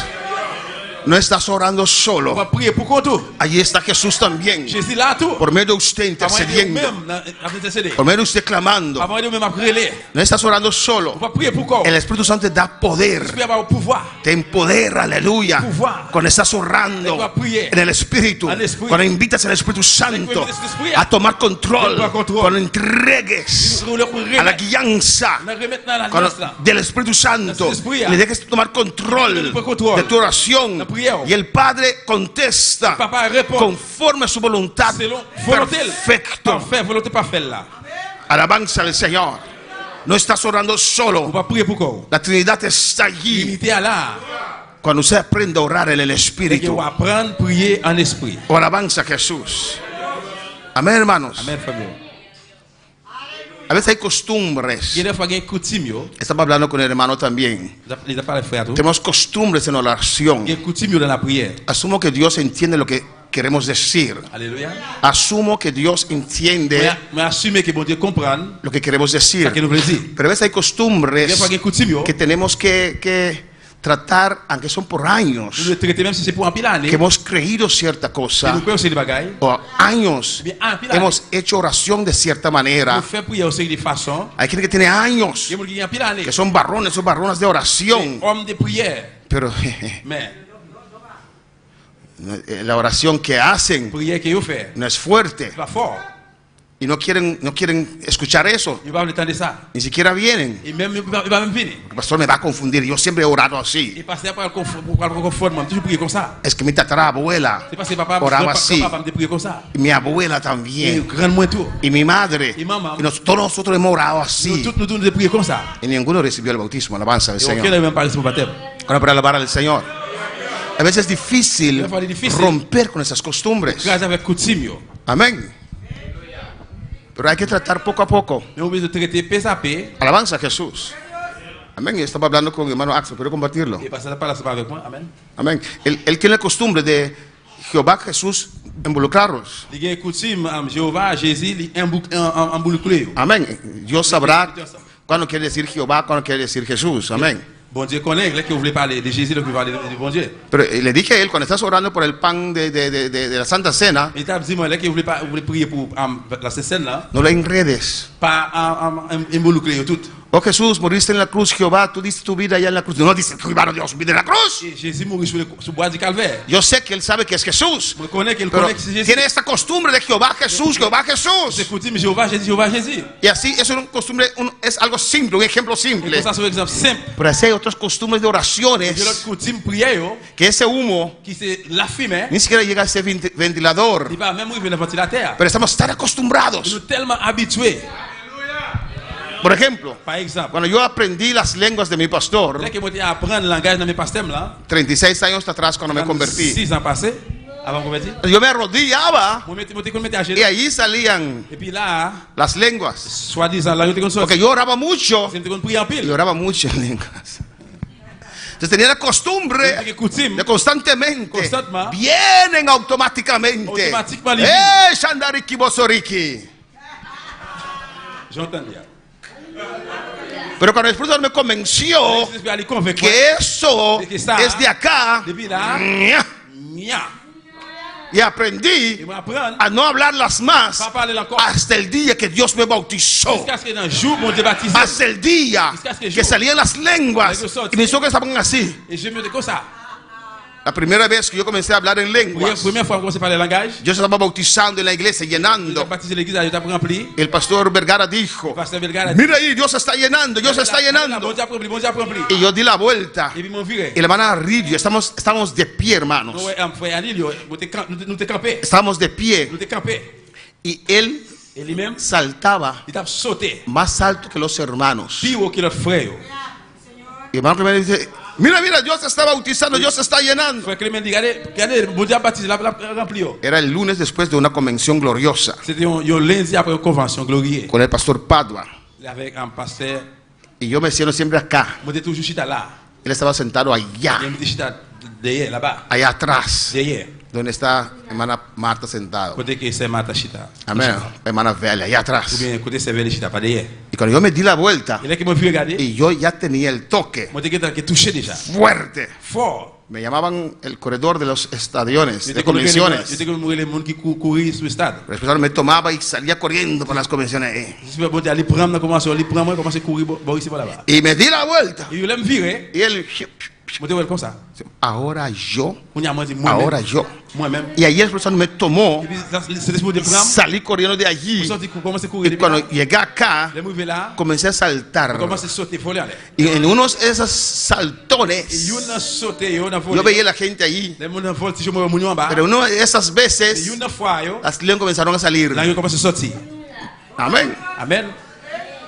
No estás orando On solo. va prier pour compte. Allí está Jesús también. Jésus là tout. Por medio de usted Par moi de intercediendo. vous-même à intercéder. Por medio de usted clamando. Par moi de vous-même à prier. No estás orando On solo. va prier pour quoi? El Espíritu Santo te da poder. L'esprit avoir le pouvoir. Te empodera, aleluya. Cuando estás orando en el Espíritu, cuando invitas al Espíritu Santo a tomar control, cuando entregues a la guianza del Espíritu Santo, le dejes tomar control de tu oración, y el Padre contesta conforme a su voluntad Selon volonté perfecto. parfait, volonté parfaite là. Alabanza al Señor. No estás orando On solo, va prier pour quoi? la Trinidad está allí. L'unité est là. Cuando usted aprende a orar en el Et que Espíritu. on apprendre à prier en esprit. O alabanza a Jesús. Amén, hermanos. Amen, frère. A veces hay costumbres. Il y a des fois qu'il y a coutume yo. Estaba hablando con el hermano también. Il a parlé frère tout. Tenemos costumbres en oración. Il y a coutume yo dans la prière. Asumo que Dios entiende lo que queremos decir. Alléluia. Asumo que Dios entiende Mais assumer que bon Dieu comprenne lo que queremos decir. ce que nous voulons dire. Pero a veces hay Il y a costumbres des fois qu'il y a coutume yo. que tenemos que tratar, aunque son por años, Nous devons traiter même si c'est pour un pile année. que hemos creído cierta Et cosa, nous pouvons aussi des bagailles. o años Bien, un pile année. hemos hecho oración de cierta manera. Nous faisons prier aussi de façon. Hay gente que tiene años, Il y a des gens qui ont un pile année. que son varones o varonas de oración, Hommes de prière. pero Mais, la oración que hacen prière que vous faites, no es fuerte c'est pas fort. y no quieren escuchar eso, Il va pas entendre ça. ni siquiera vienen. Et même, il va même venir. El pastor me va a confundir, yo siempre he orado así. Et pasteur pour le confondre, toujours prier comme ça. Es que mi tatarabuela C'est parce que papa oraba así, papa me prier comme ça. y mi abuela Et también, grand moins tout. y mi madre, Y mamá. y todos nosotros hemos orado Nous así, tous nous devons prier comme ça. y ninguno recibió el bautismo, alabanza del Et aucun Señor. n'a même parlé de son baptême. Ahora, para alabar al Señor, a veces es difícil Me parece difícil. romper con esas costumbres. Grâce avec coutume. Amén. Pero hay que tratar poco a poco. Mais on veut traiter paix à paix. Alabanza a Jesús. Amén. Yo estaba hablando con mi hermano Axel, ¿puedo compartirlo? Et pasteur parle avec moi. Amen. Amén. Él tiene la costumbre de Jehová, Jesús, involucrarlos. Il y a une coutume, Jéhovah, Jésus, embouclé. Amén. Dios sabrá cuándo quiere decir Jehová, cuándo quiere decir Jesús. Amén. Bon Dieu connaît, là que vous voulez parler de Jésus, là que vous parlez de bon Dieu. Pero le dije a él, cuando estás orando por el pan de la Santa Cena, Il t'a dit, moi, là que vous voulez prier pour la scène là, no la enredes. pas embouclé tout. Oh Jesús, moriste en la cruz, Jehová, tú diste tu vida allá en la cruz. No dice, Jehová, Dios, vida en la cruz. Et Jésus mourit sur le bois du calvaire. Yo sé que él sabe que es Jesús, Je connais qu'il pero connaît que c'est Jésus. tiene esta costumbre de Jehová, Jesús, Jehová, C'est Jesús. coutume, Jéhovah, Jésus, Jéhovah, Jésus. Y así es una costumbre, es algo simple, un ejemplo simple. Pour ça, c'est un exemple simple. Pero así hay otras costumbres de Il y a oraciones l'autre coutume prière, que ese humo qui c'est la fumée. ni siquiera llega a ese ventilador. Il va même arriver le ventilateur. Pero estamos tan Nous acostumbrados. sommes tellement habitués. Por ejemplo, Par exemple, cuando yo aprendí las lenguas de mi pastor, dès que moi apprendre le langage dans mes pasteurs là, 36 años atrás cuando me convertí, 6 ans passés, avant de convertir, yo me arrodillaba moi mettais à y genoux. ahí salían Et puis là, las lenguas. soi-disant, là, j'étais comme ça. Porque yo oraba mucho J'étais comme prier en y pile. oraba mucho en lenguas. Entonces tenía la costumbre Avec coutume, de constantemente Constantemente. vienen automáticamente. Automáticamente. Shandariki Bosoriki. j'entends bien. Pero cuando el Espíritu Santo me convenció Je suis allé convaincre. que eso De que ça, es de acá, Depuis là, mia. y aprendí Et moi apprendre, a no hablarlas más pas parler encore. hasta el día que Dios me bautizó. Jusqu'à ce que dans le jour, mon Dieu baptisé. Hasta el día que salían las lenguas y mis ojos estaban así. Et je me dis comme ça. La primera vez que yo comencé a hablar en lenguas, Première fois que je commencé à parler le langage, yo estaba bautizando en la iglesia, j'ai llenando. baptisé l'église, j'ai rempli. El pastor Vergara dijo, Pasteur Vergara a dit, mira ahí, Dios está llenando, Dios está bon llenando. Dieu a rempli, bon Dieu a rempli. Y yo di la vuelta Et puis mon viré. y la hermana Ridio, estamos de pie, hermanos. Nous, frère Anilio, nous t'es campé. Estamos de pie. Nous t'es campé. Y él Et lui-même, saltaba il t'a sauté. más alto que los hermanos. Plus haut que notre frère. Y el hermano Clemente dice, mira, Dios se está bautizando, Dios se está llenando. Frère Clément dit, regardez, bon Dieu a baptisé, l'a rempli. Era el lunes después de una convención gloriosa C'était un lundi après une convention glorieuse. con el pastor Padua. Avec un pasteur, Y yo me siento siempre acá. moi j'étais toujours chita là. Él estaba sentado allá, Il me dit chita derrière, là-bas. allá atrás, Derrière. donde está hermana Marta sentada. Côté que c'est Martha chita. Amén. Hermana Vela, allá Ou atrás. bien côté c'est vers chita, pas derrière. Y cuando yo me di la vuelta Et là que moi vu regarder, y yo ya tenía el toque moi j'étais touché déjà. fuerte. Fort. Me llamaban el corredor de los estadiones, de J'étais comme convenciones. les gens qui courir sur le stade. El responsable me tomaba y salía corriendo por las convenciones. Je suis bon Dieu aller prendre dans convention, aller prendre moi commencer courir bon ici là-bas. Y me di la vuelta. Et il me virer. Y él, Moi t'es comme ça. ahora yo, On y a moi dit ahora yo. moi-même. Y ahí el responsable me tomó, Et puis c'est l'esprit de prendre. salí corriendo de Pour allí. sortir commencer courir. Y cuando llegué acá, Les mouvements là, comencé a saltar. commencer sauter folie aller. Y en unos de esos Et saltones, il a sauté, il a yo volé. veía la gente allí. Les gens volent si je me mounion en bas. Pero una de esas Et veces, une fois yo, las lenguas comenzaron a salir. là il commence à sortir. Amén. Amen.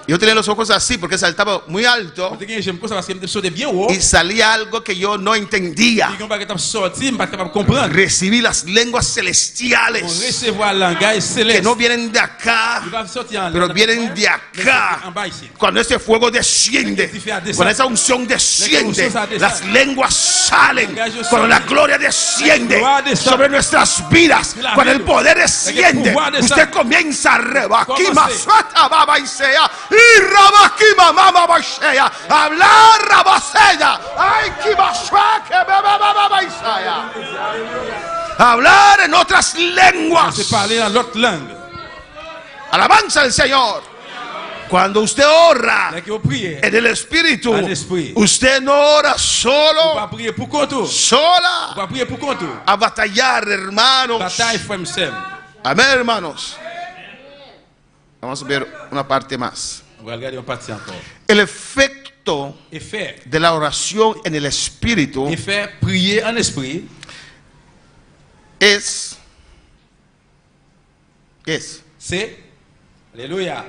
Yo tenía los ojos así porque saltaba muy alto J'aime ça parce qu'il me sauté bien haut. y salía algo que yo no entendía. Et quand on va sortir, on va capable comprendre. Recibí las lenguas On celestiales recevoir le langage que céleste. no vienen de acá, Il va sortir en pero vienen de acá. en bas ici. Cuando ese fuego desciende, cuando esa unción desciende, las lenguas salen, cuando la gloria desciende sobre nuestras vidas, cuando el poder desciende, usted comienza a rebaquima, y rabaquima, mama, hablar, rabasella, ay, hablar en otras lenguas. Alabanza al Señor. Cuando usted ora en el Espíritu, usted no ora sola a batallar, hermanos. Amén, hermanos. Vamos a ver una parte más. El efecto de la oración en el Espíritu es aleluya.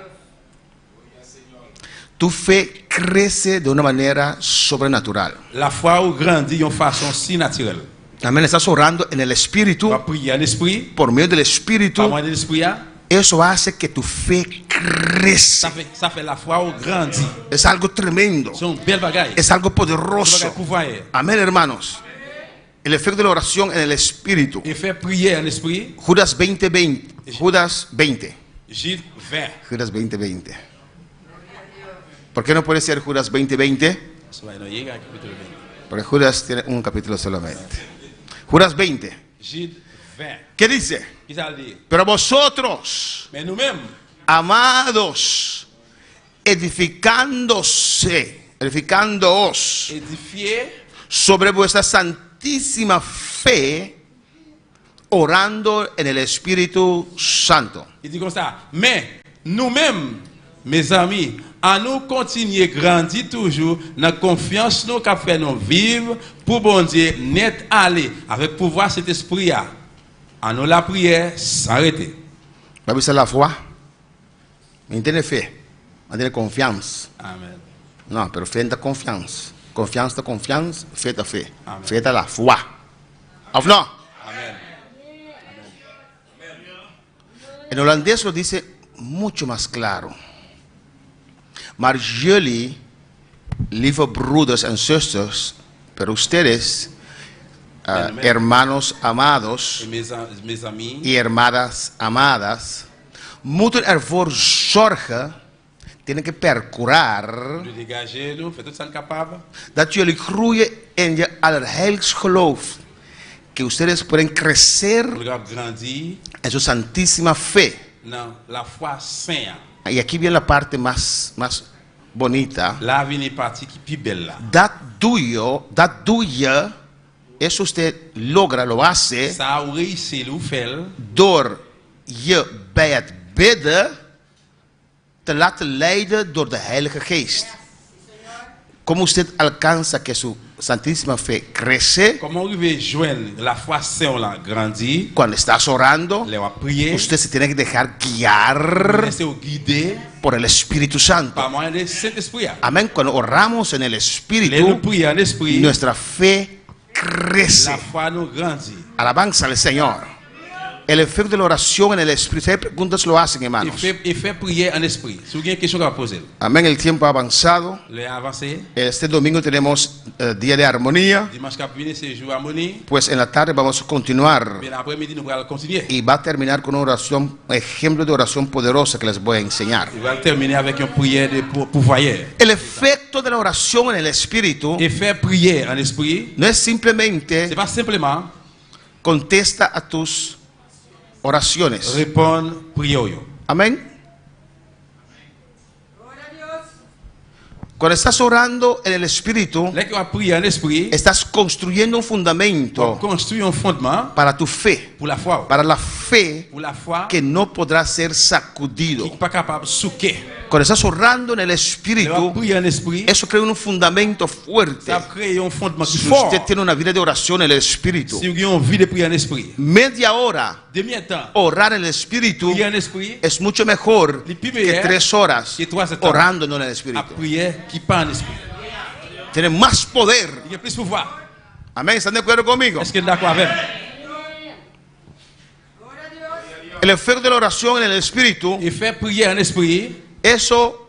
Tu fe crece de una manera sobrenatural. La foi grandit d'une façon si naturelle. Amén. Estás orando en el Espíritu, por medio del Espíritu. Eso hace que tu fe crece. Ça fait la foi grandit. Es algo tremendo. Es algo poderoso. Amén, hermanos. El efecto de la oración en el Espíritu. Judas 20:20. Judas 20. Judas 20:20. ¿Por qué no puede ser Judas 20:20? Porque Judas tiene un capítulo solamente. Judas 20. ¿Qué dice? Pero vosotros, amados, edificándoos sobre vuestra santísima fe, orando en el Espíritu Santo. Il dit comme ça, mais nous-mêmes, mes amis, à nous continuer grandir toujours dans la confiance nous qu'a fait nous vivre pour bon Dieu net aller avec pouvoir cet esprit à nous la prière s'arrêter. La Bible c'est la foi. Mantiene fe, mantiene confianza. Amen. No, pero fe da confianza. Confianza da confianza, fe da fe. Fe da la foi. ¿O no? Amen. En holandés lo dice mucho más claro. Maar jullie, lieve broeders en zusters, pero ustedes, hermanos amados mes amis, y hermanas amadas, moeten ervoor zorgen, tienen que procurar, de dégager nous, fait tout ça capable, dat jullie groeien in je allerheiligst geloof, que ustedes pueden crecer grandir en su santísima fe. dans la foi sainte. Y aquí viene la parte más bonita. La viene partie qui plus belle là. Dat doe je, eso usted logra, lo hace, Ça réussit le faire door je bij het bidden te laten leiden door de Heilige Geest. ¿Cómo usted alcanza que su santísima fe crece? Comment arriver joindre la foi sainte là grandir? Cuando estás orando, Les va prier, usted se tiene que dejar guiar laisser guider por el Espíritu Santo. par moyen du Saint-Esprit. Amén. Cuando oramos en el Les Espíritu, nous prions en esprit, nuestra fe crece. la foi nous grandit. Alabanza al Señor. El efecto de la oración en el Espíritu. Si hay preguntas, lo hacen, hermanos. Et fait prier en esprit. Si vous avez une question à poser, Amén. El tiempo ha avanzado. les avancer. Este domingo tenemos día de armonía. Dimanche qui vient, c'est jour harmonie. Pues en la tarde vamos a continuar. Bien après-midi, nous allons continuer. Y va a terminar con una oración, ejemplo de oración poderosa que les voy a enseñar. Nous allons terminer avec une prière de pourvoyeur. El efecto de la oración en el Espíritu Et faire prier en esprit, no es c'est simplemente pas simplement contesta a tus oraciones. répondre prière. Amén. Cuando estás orando en el Espíritu, Là que va prier en esprit, estás construyendo un on fundamento construit un fondement para tu fe, pour la foi. para la fe Pour la foi que no podrá ser qui sacudido. n'est pas capable de souquer. Cuando estás orando en el Le va Espíritu, prier en esprit, eso crea un fundamento fuerte. ça crée un fondement Si fort. usted tiene una vida de oración en el Espíritu, Si vous avez envie de prier en esprit, media hora demi-temps, orar en el Espíritu prier en esprit, es mucho mejor que 3 horas que 3 heures orando en el à Espíritu. prier qui pas en esprit. Tiene más poder. Il y a plus de pouvoir. Amén. ¿Están de acuerdo conmigo? Est-ce que vous êtes d'accord avec? El efecto de la oración en el Espíritu, Et faire prier en esprit, eso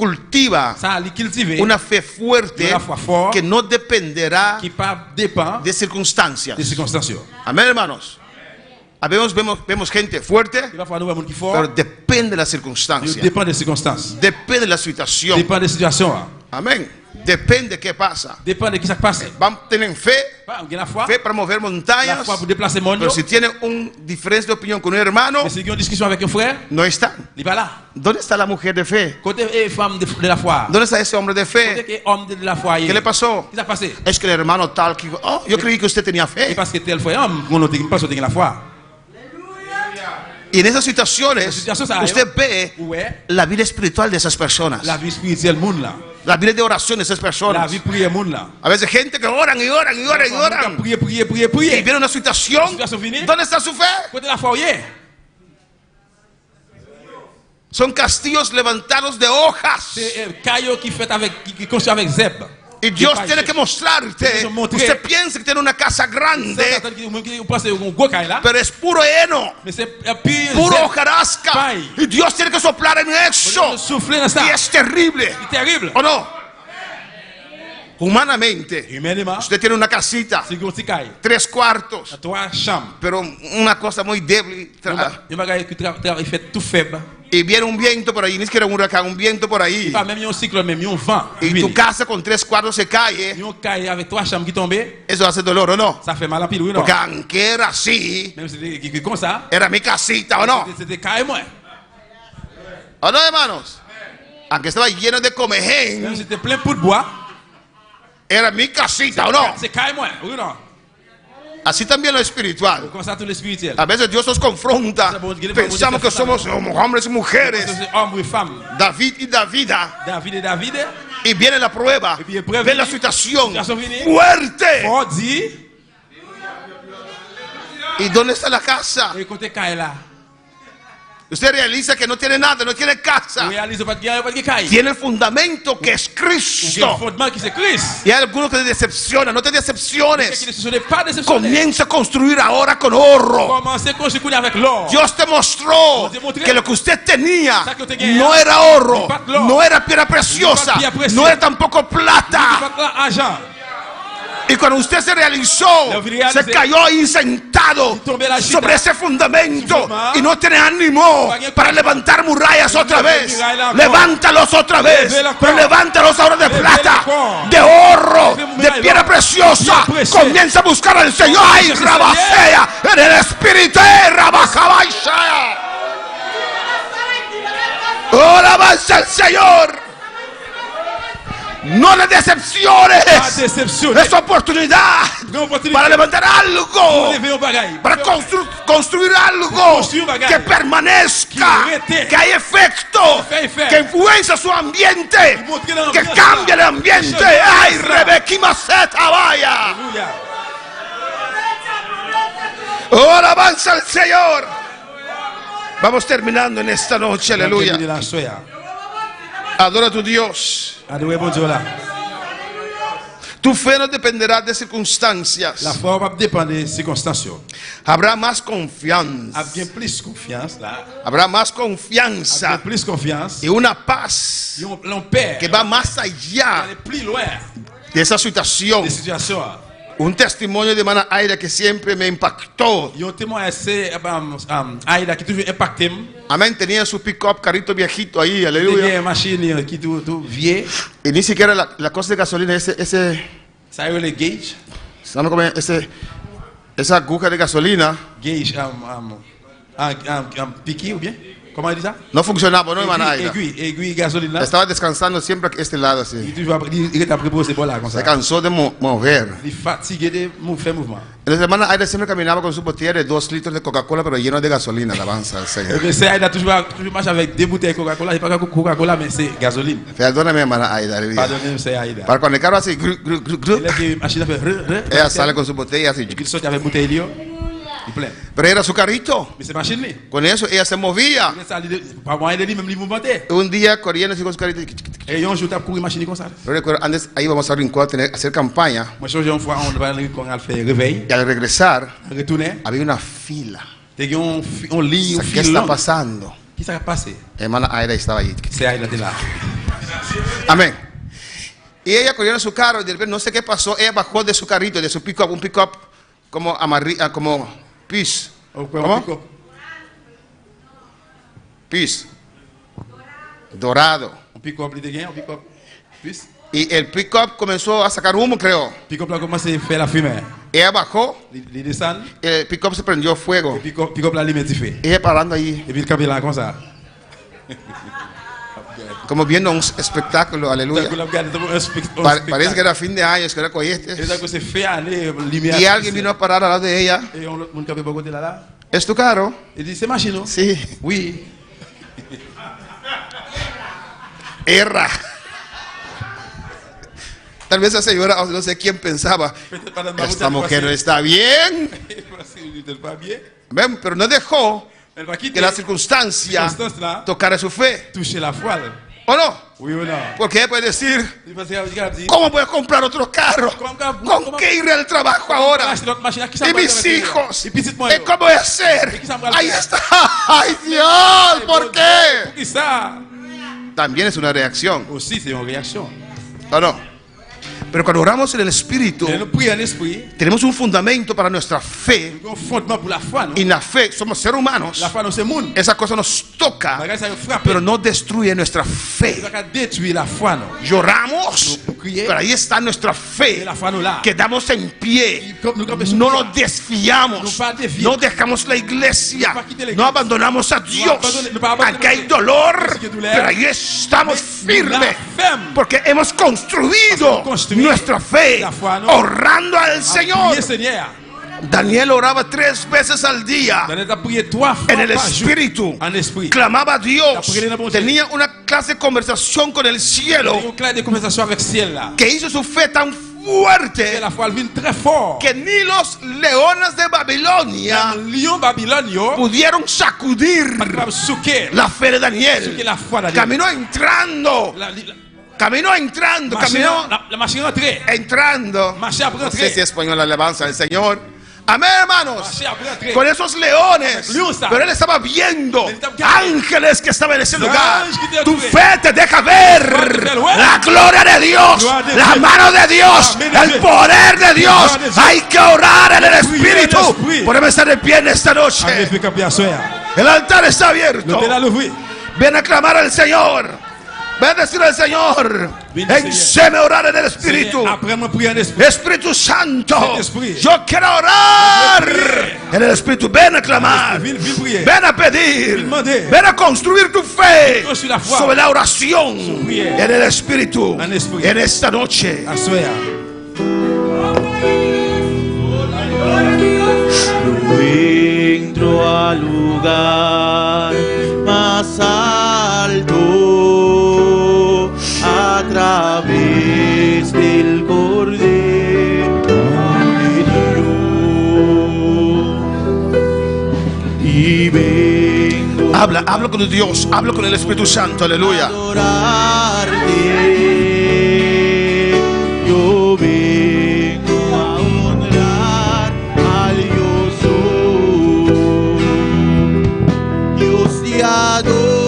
cultiva Ça, il cultive una fe fuerte una foi forte que no dependerá qui pas dépend de circunstancias. des circonstances. Amén, hermanos. Vemos gente fuerte, Il va falloir nous voir qui pero fort. depende de las Il circunstancias. dépend des circonstances. Depende de la situación. Dépend des situations. Amén. Depende de qué pasa. Dépend de qui ça passe. Vamos, tienen fe, Pas on a la foi. fe para mover La montañas, foi pour déplacer mon pero si tienen una diferencia de opinión con un hermano, Mais si on discussion avec un frère, no están. il va là. ¿Dónde está la mujer de fe? Côté femme de la foi. ¿Dónde está ese hombre de Côté fe? que homme de la foi. ¿Qué le pasó? Qu'est-ce qui s'est passé? Es que el hermano tal que... Oh, yo creí que usted tenía Et fe. parce que tel frère, on pense que la foi. Y en esas situaciones, Esas situaciones, usted ve Ouais. la vida espiritual de esas personas. La vie spirituelle monde là. La vida de oración de esas La personas. vie prière monde là. A veces gente que oran y oran y oran y oran. Prier. Y viene una situación. Situation finie. ¿Dónde está su fe? Côté la foi, yeah. Son castillos levantados de hojas. C'est caillou qui fait avec qui construit avec zeb. Y Dios tiene que mostrarte. Eso mostré. Usted piensa que tiene una casa grande, Vous pensez un gros caille là, pero es puro heno, mais c'est pire. puro hojarasca. Paille. Y Dios tiene que soplar en eso. Souffler dans ça. Y es terrible. C'est terrible. ¿O no? Humanamente, Humainement, usted tiene una casita, c'est gros petit caille. 3 cuartos, 3 chambres. pero una cosa muy débil. Il va que travail fait tout faible. Y viene un viento por ahí, ni siquiera un huracán, un viento por ahí. Pas même un cyclone, même un vent. Y tu casa con 3 cuartos se cae. Un caille avec 3 chambres qui tombent, Eso hace dolor, ¿o no? ça fait mal à pile, oui non. Porque aunque era así, Même si c'est comme ça, era mi casita, ¿o no? c'était caille moi. ¿O no, hermanos? Aunque estaba lleno de Même comején, si c'était plein de bois, era mi casita, ¿o no? c'est caille moi, oui non. Así también lo espiritual. Comme ça tout le spirituel. A veces Dios nos confronta. Pensamos que somos hombres y mujeres, C'est homme et femme. David y Davida. David et David. Y viene la prueba. Y viene prueba. Ve la situación Situación viene. fuerte. On dit, ¿Y dónde está la casa? et côté caille là. Usted realiza que no tiene nada, no tiene casa. Réalise pas de caille. Tiene el fundamento que es Le Cristo. fondement qui c'est Christ. Y hay algunos que te decepcionan, no te Qui ne decepciones. se pas déceptionné. Comienza a construir ahora con oro. Commencez à construire avec l'or. Dios te mostró que lo que usted tenía no era oro, no era piedra preciosa, no era tampoco plata. Argent. Y cuando usted se realizó, se cayó ahí sentado sobre ese fundamento y no tiene ánimo para levantar murallas otra vez. Levántalos otra vez, pero levántalos ahora de plata, de oro, de piedra preciosa. Comienza a buscar al Señor. ¡Ay, rabasea! En el espíritu, rabajabaisea. ¡Oh, alabanza al Señor! No le decepciones. Pas déception. Es oportunidad para levantar algo, para construir algo que permanezca, que haya efecto, que influencia su ambiente, que cambie el ambiente. ¡Ay, Rebequí Maceta, vaya! Alléluia. ¡Oh, alabanza al Señor! Vamos terminando en esta noche, aleluya. Adora a tu Dios. Adorez bon Dieu là. Tu fe no dependerá de circunstancias. La foi va dépendre des circonstances. Habrá más confianza. A bien plus confiance là. Habrá más A confianza bien plus confiance. y una paz Et on perd. que va más allá Aller plus loin de esa situación. des situations. Un testimonio de hermana Aida que siempre me impactó. Il y a un témoin assez Aïda qui toujours impacté. Amén, tenía su pick-up, carrito viejito ahí, Il y a aleluya. une machine qui tout vieille. Y ni siquiera la cosa de gasolina, ese, Ça y est le gauge. ¿saben cómo es? Esa aguja de gasolina Gauge piqué ou bien? Comment on dit ça? no funcionaba, ¿no, hermana Aida? Aiguille gasoline là. Estaba descansando siempre a este lado así. Il est après pour ces là comme Se ça. cansó de mover. Il est fatigué de faire mouvement. Entonces, hermana Aida siempre caminaba con su botella de 2 litros de Coca-Cola, pero lleno de gasolina, alabanza al Señor. Mais c'est Aïda toujours marche avec deux bouteilles de Coca-Cola, c'est pas Coca-Cola mais c'est gasoline. Perdóname, hermana Aida, aleluya. Pardonnez-moi, c'est Aïda. Para cuando el carro así, Et là que machine fait ella sale con su botella así. il sort avec bouteille là. Il plein. Pero era su carrito. Mais c'est machine là. Con eso ella se movía. Mais ça pas moyen de lui même lui mouvementer. Un día corriendo así con su carrito. Et un jour tu as couru machine comme ça. Yo recuerdo, antes ahí vamos a Rincón a hacer campaña. Moi je une fois on va aller quand on fait réveil, Y al regresar, retourner, había una fila. t'es on ligne, O on sea, ¿qué file está là. pasando? Qu'est-ce qui s'est passé? Hermana Aida estaba allí. C'est Aïda de là. Amén. Y ella corrió en su carro y de repente no sé qué pasó. Ella bajó de su carrito, de su pick-up, un pick-up como como pis. ¿Cómo? Pis. Dorado. Un pick-up, un pick-up. Puis, Y el pick-up comenzó a sacar humo, creo. pick-up là commencé à faire la fumée. Ella bajó, Il descend, el pick-up se prendió fuego. pick-up là, il met du feu. Ella parando ahí, Et puis, il campe là, comme ça. como viendo un espectáculo, aleluya. Parece que era fin de año, que era cohetes. Y alguien vino a parar al lado de ella. ¿Es tu carro? Il dit, c'est machine, Sí. oui. Erra. Tal vez esa señora, no sé quién pensaba, esta mujer no está bien. Ven, pero no dejó que la circunstancia tocara su fe. Toucher la foi. ¿O no? Oui ou non? Porque puede decir, ¿cómo voy a comprar otro carro? ¿Con qué iré al trabajo ahora? ¿Y mis hijos? ¿Cómo voy a hacer? Ahí está. ¡Ay, Dios! ¿Por qué? También es una reacción. Aussi, c'est une réaction. ¿O no? Pero cuando oramos en el Espíritu, tenemos un fundamento para nuestra fe. Y la fe, somos seres humanos. Esa cosa nos toca, pero no destruye nuestra fe. Lloramos, pero ahí está nuestra fe. Quedamos en pie, no nos desfiamos, no dejamos la iglesia, no abandonamos a Dios. Aunque hay dolor, pero ahí estamos firmes, porque hemos construido nuestra fe, orando al Señor. Daniel oraba 3 veces al día en el Espíritu, clamaba a Dios, tenía una clase de conversación con el cielo, que hizo su fe tan fuerte que ni los leones de Babilonia pudieron sacudir la fe de Daniel. Caminó entrando. No sé si es español la alabanza del Señor. Amén, hermanos. Con esos leones. Pero él estaba viendo ángeles que estaban en ese lugar. Tu fe te deja ver la gloria de Dios, la mano de Dios, el poder de Dios. Hay que orar en el Espíritu. Podemos estar de pie en esta noche. El altar está abierto. Ven a clamar al Señor. Ven a decir al Señor, enséñame a orar en el Espíritu. Espíritu Santo, yo quiero orar en el Espíritu. Ven a clamar, ven a pedir, ven a construir tu fe sobre la oración en el Espíritu en esta noche. Entro al lugar más alto a través del Cordero de Dios y vengo. Habla con Dios, habla con el Espíritu Santo, aleluya. Adorarte, yo vengo a honrar al Dios soy. Dios te adoro.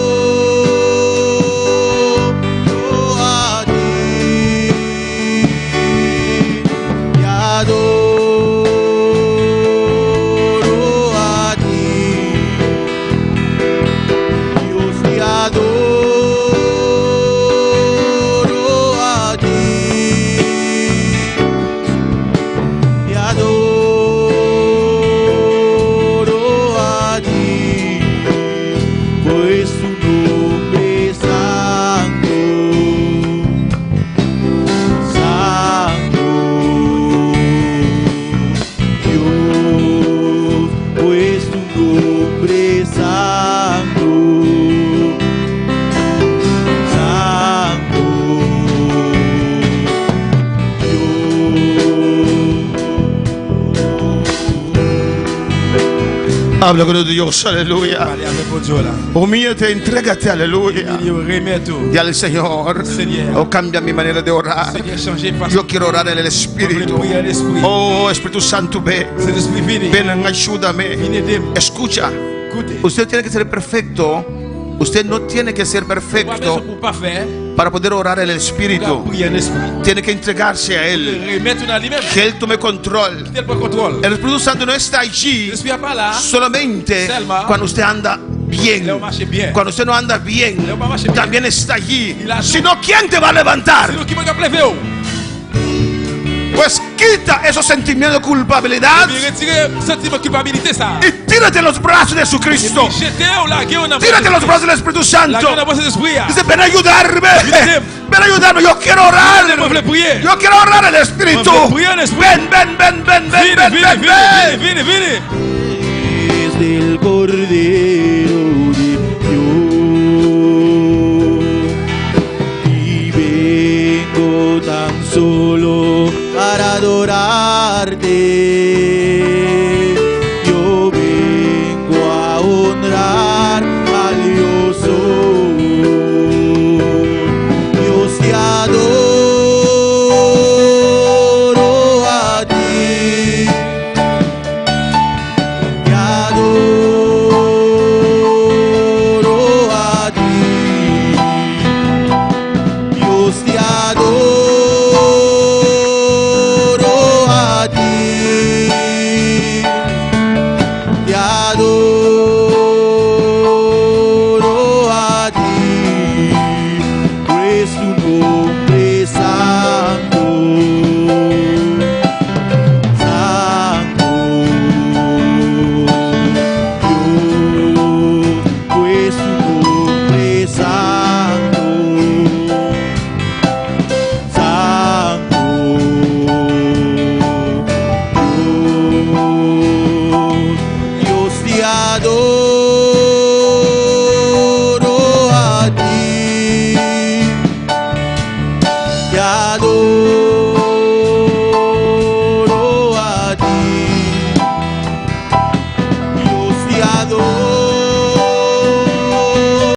Habla con Dios, aleluya. Humíllate, entrégate, aleluya. Y al Señor, oh, cambia mi manera de orar. Yo quiero orar en el Espíritu. Oh, Espíritu Santo, ven, ayúdame. Escucha, usted tiene que ser perfecto Usted no tiene que ser Pas besoin perfecto pour pas faire. para poder orar en el Espíritu. Prier en esprit. Tiene que entregarse a Él. Remettre à lui-même. Que Él tome control. Tel pour contrôle. El Espíritu Santo no está allí L'esprit n'est pas là. solamente cuando usted anda bien. Là, on marche bien. Cuando usted no anda bien, Là, on marche bien. también está allí. Il a tout. Sino, ¿quién te va a levantar? C'est nous qui me rappelez. Pues quita esos sentimientos de culpabilidad Mais retirez sentiment de culpabilité ça. y tírate en los brazos de Jesucristo. Jetez ou laguez ou Tírate en los brazos del Espíritu Santo. Laguez ou dans l'esprit. Dice, ven a ayudarme. Ven a ayudarme. Yo quiero orar. Je veux prier. Yo quiero orar en el Espíritu. Ven, ven. Vine. Desde el Cordero.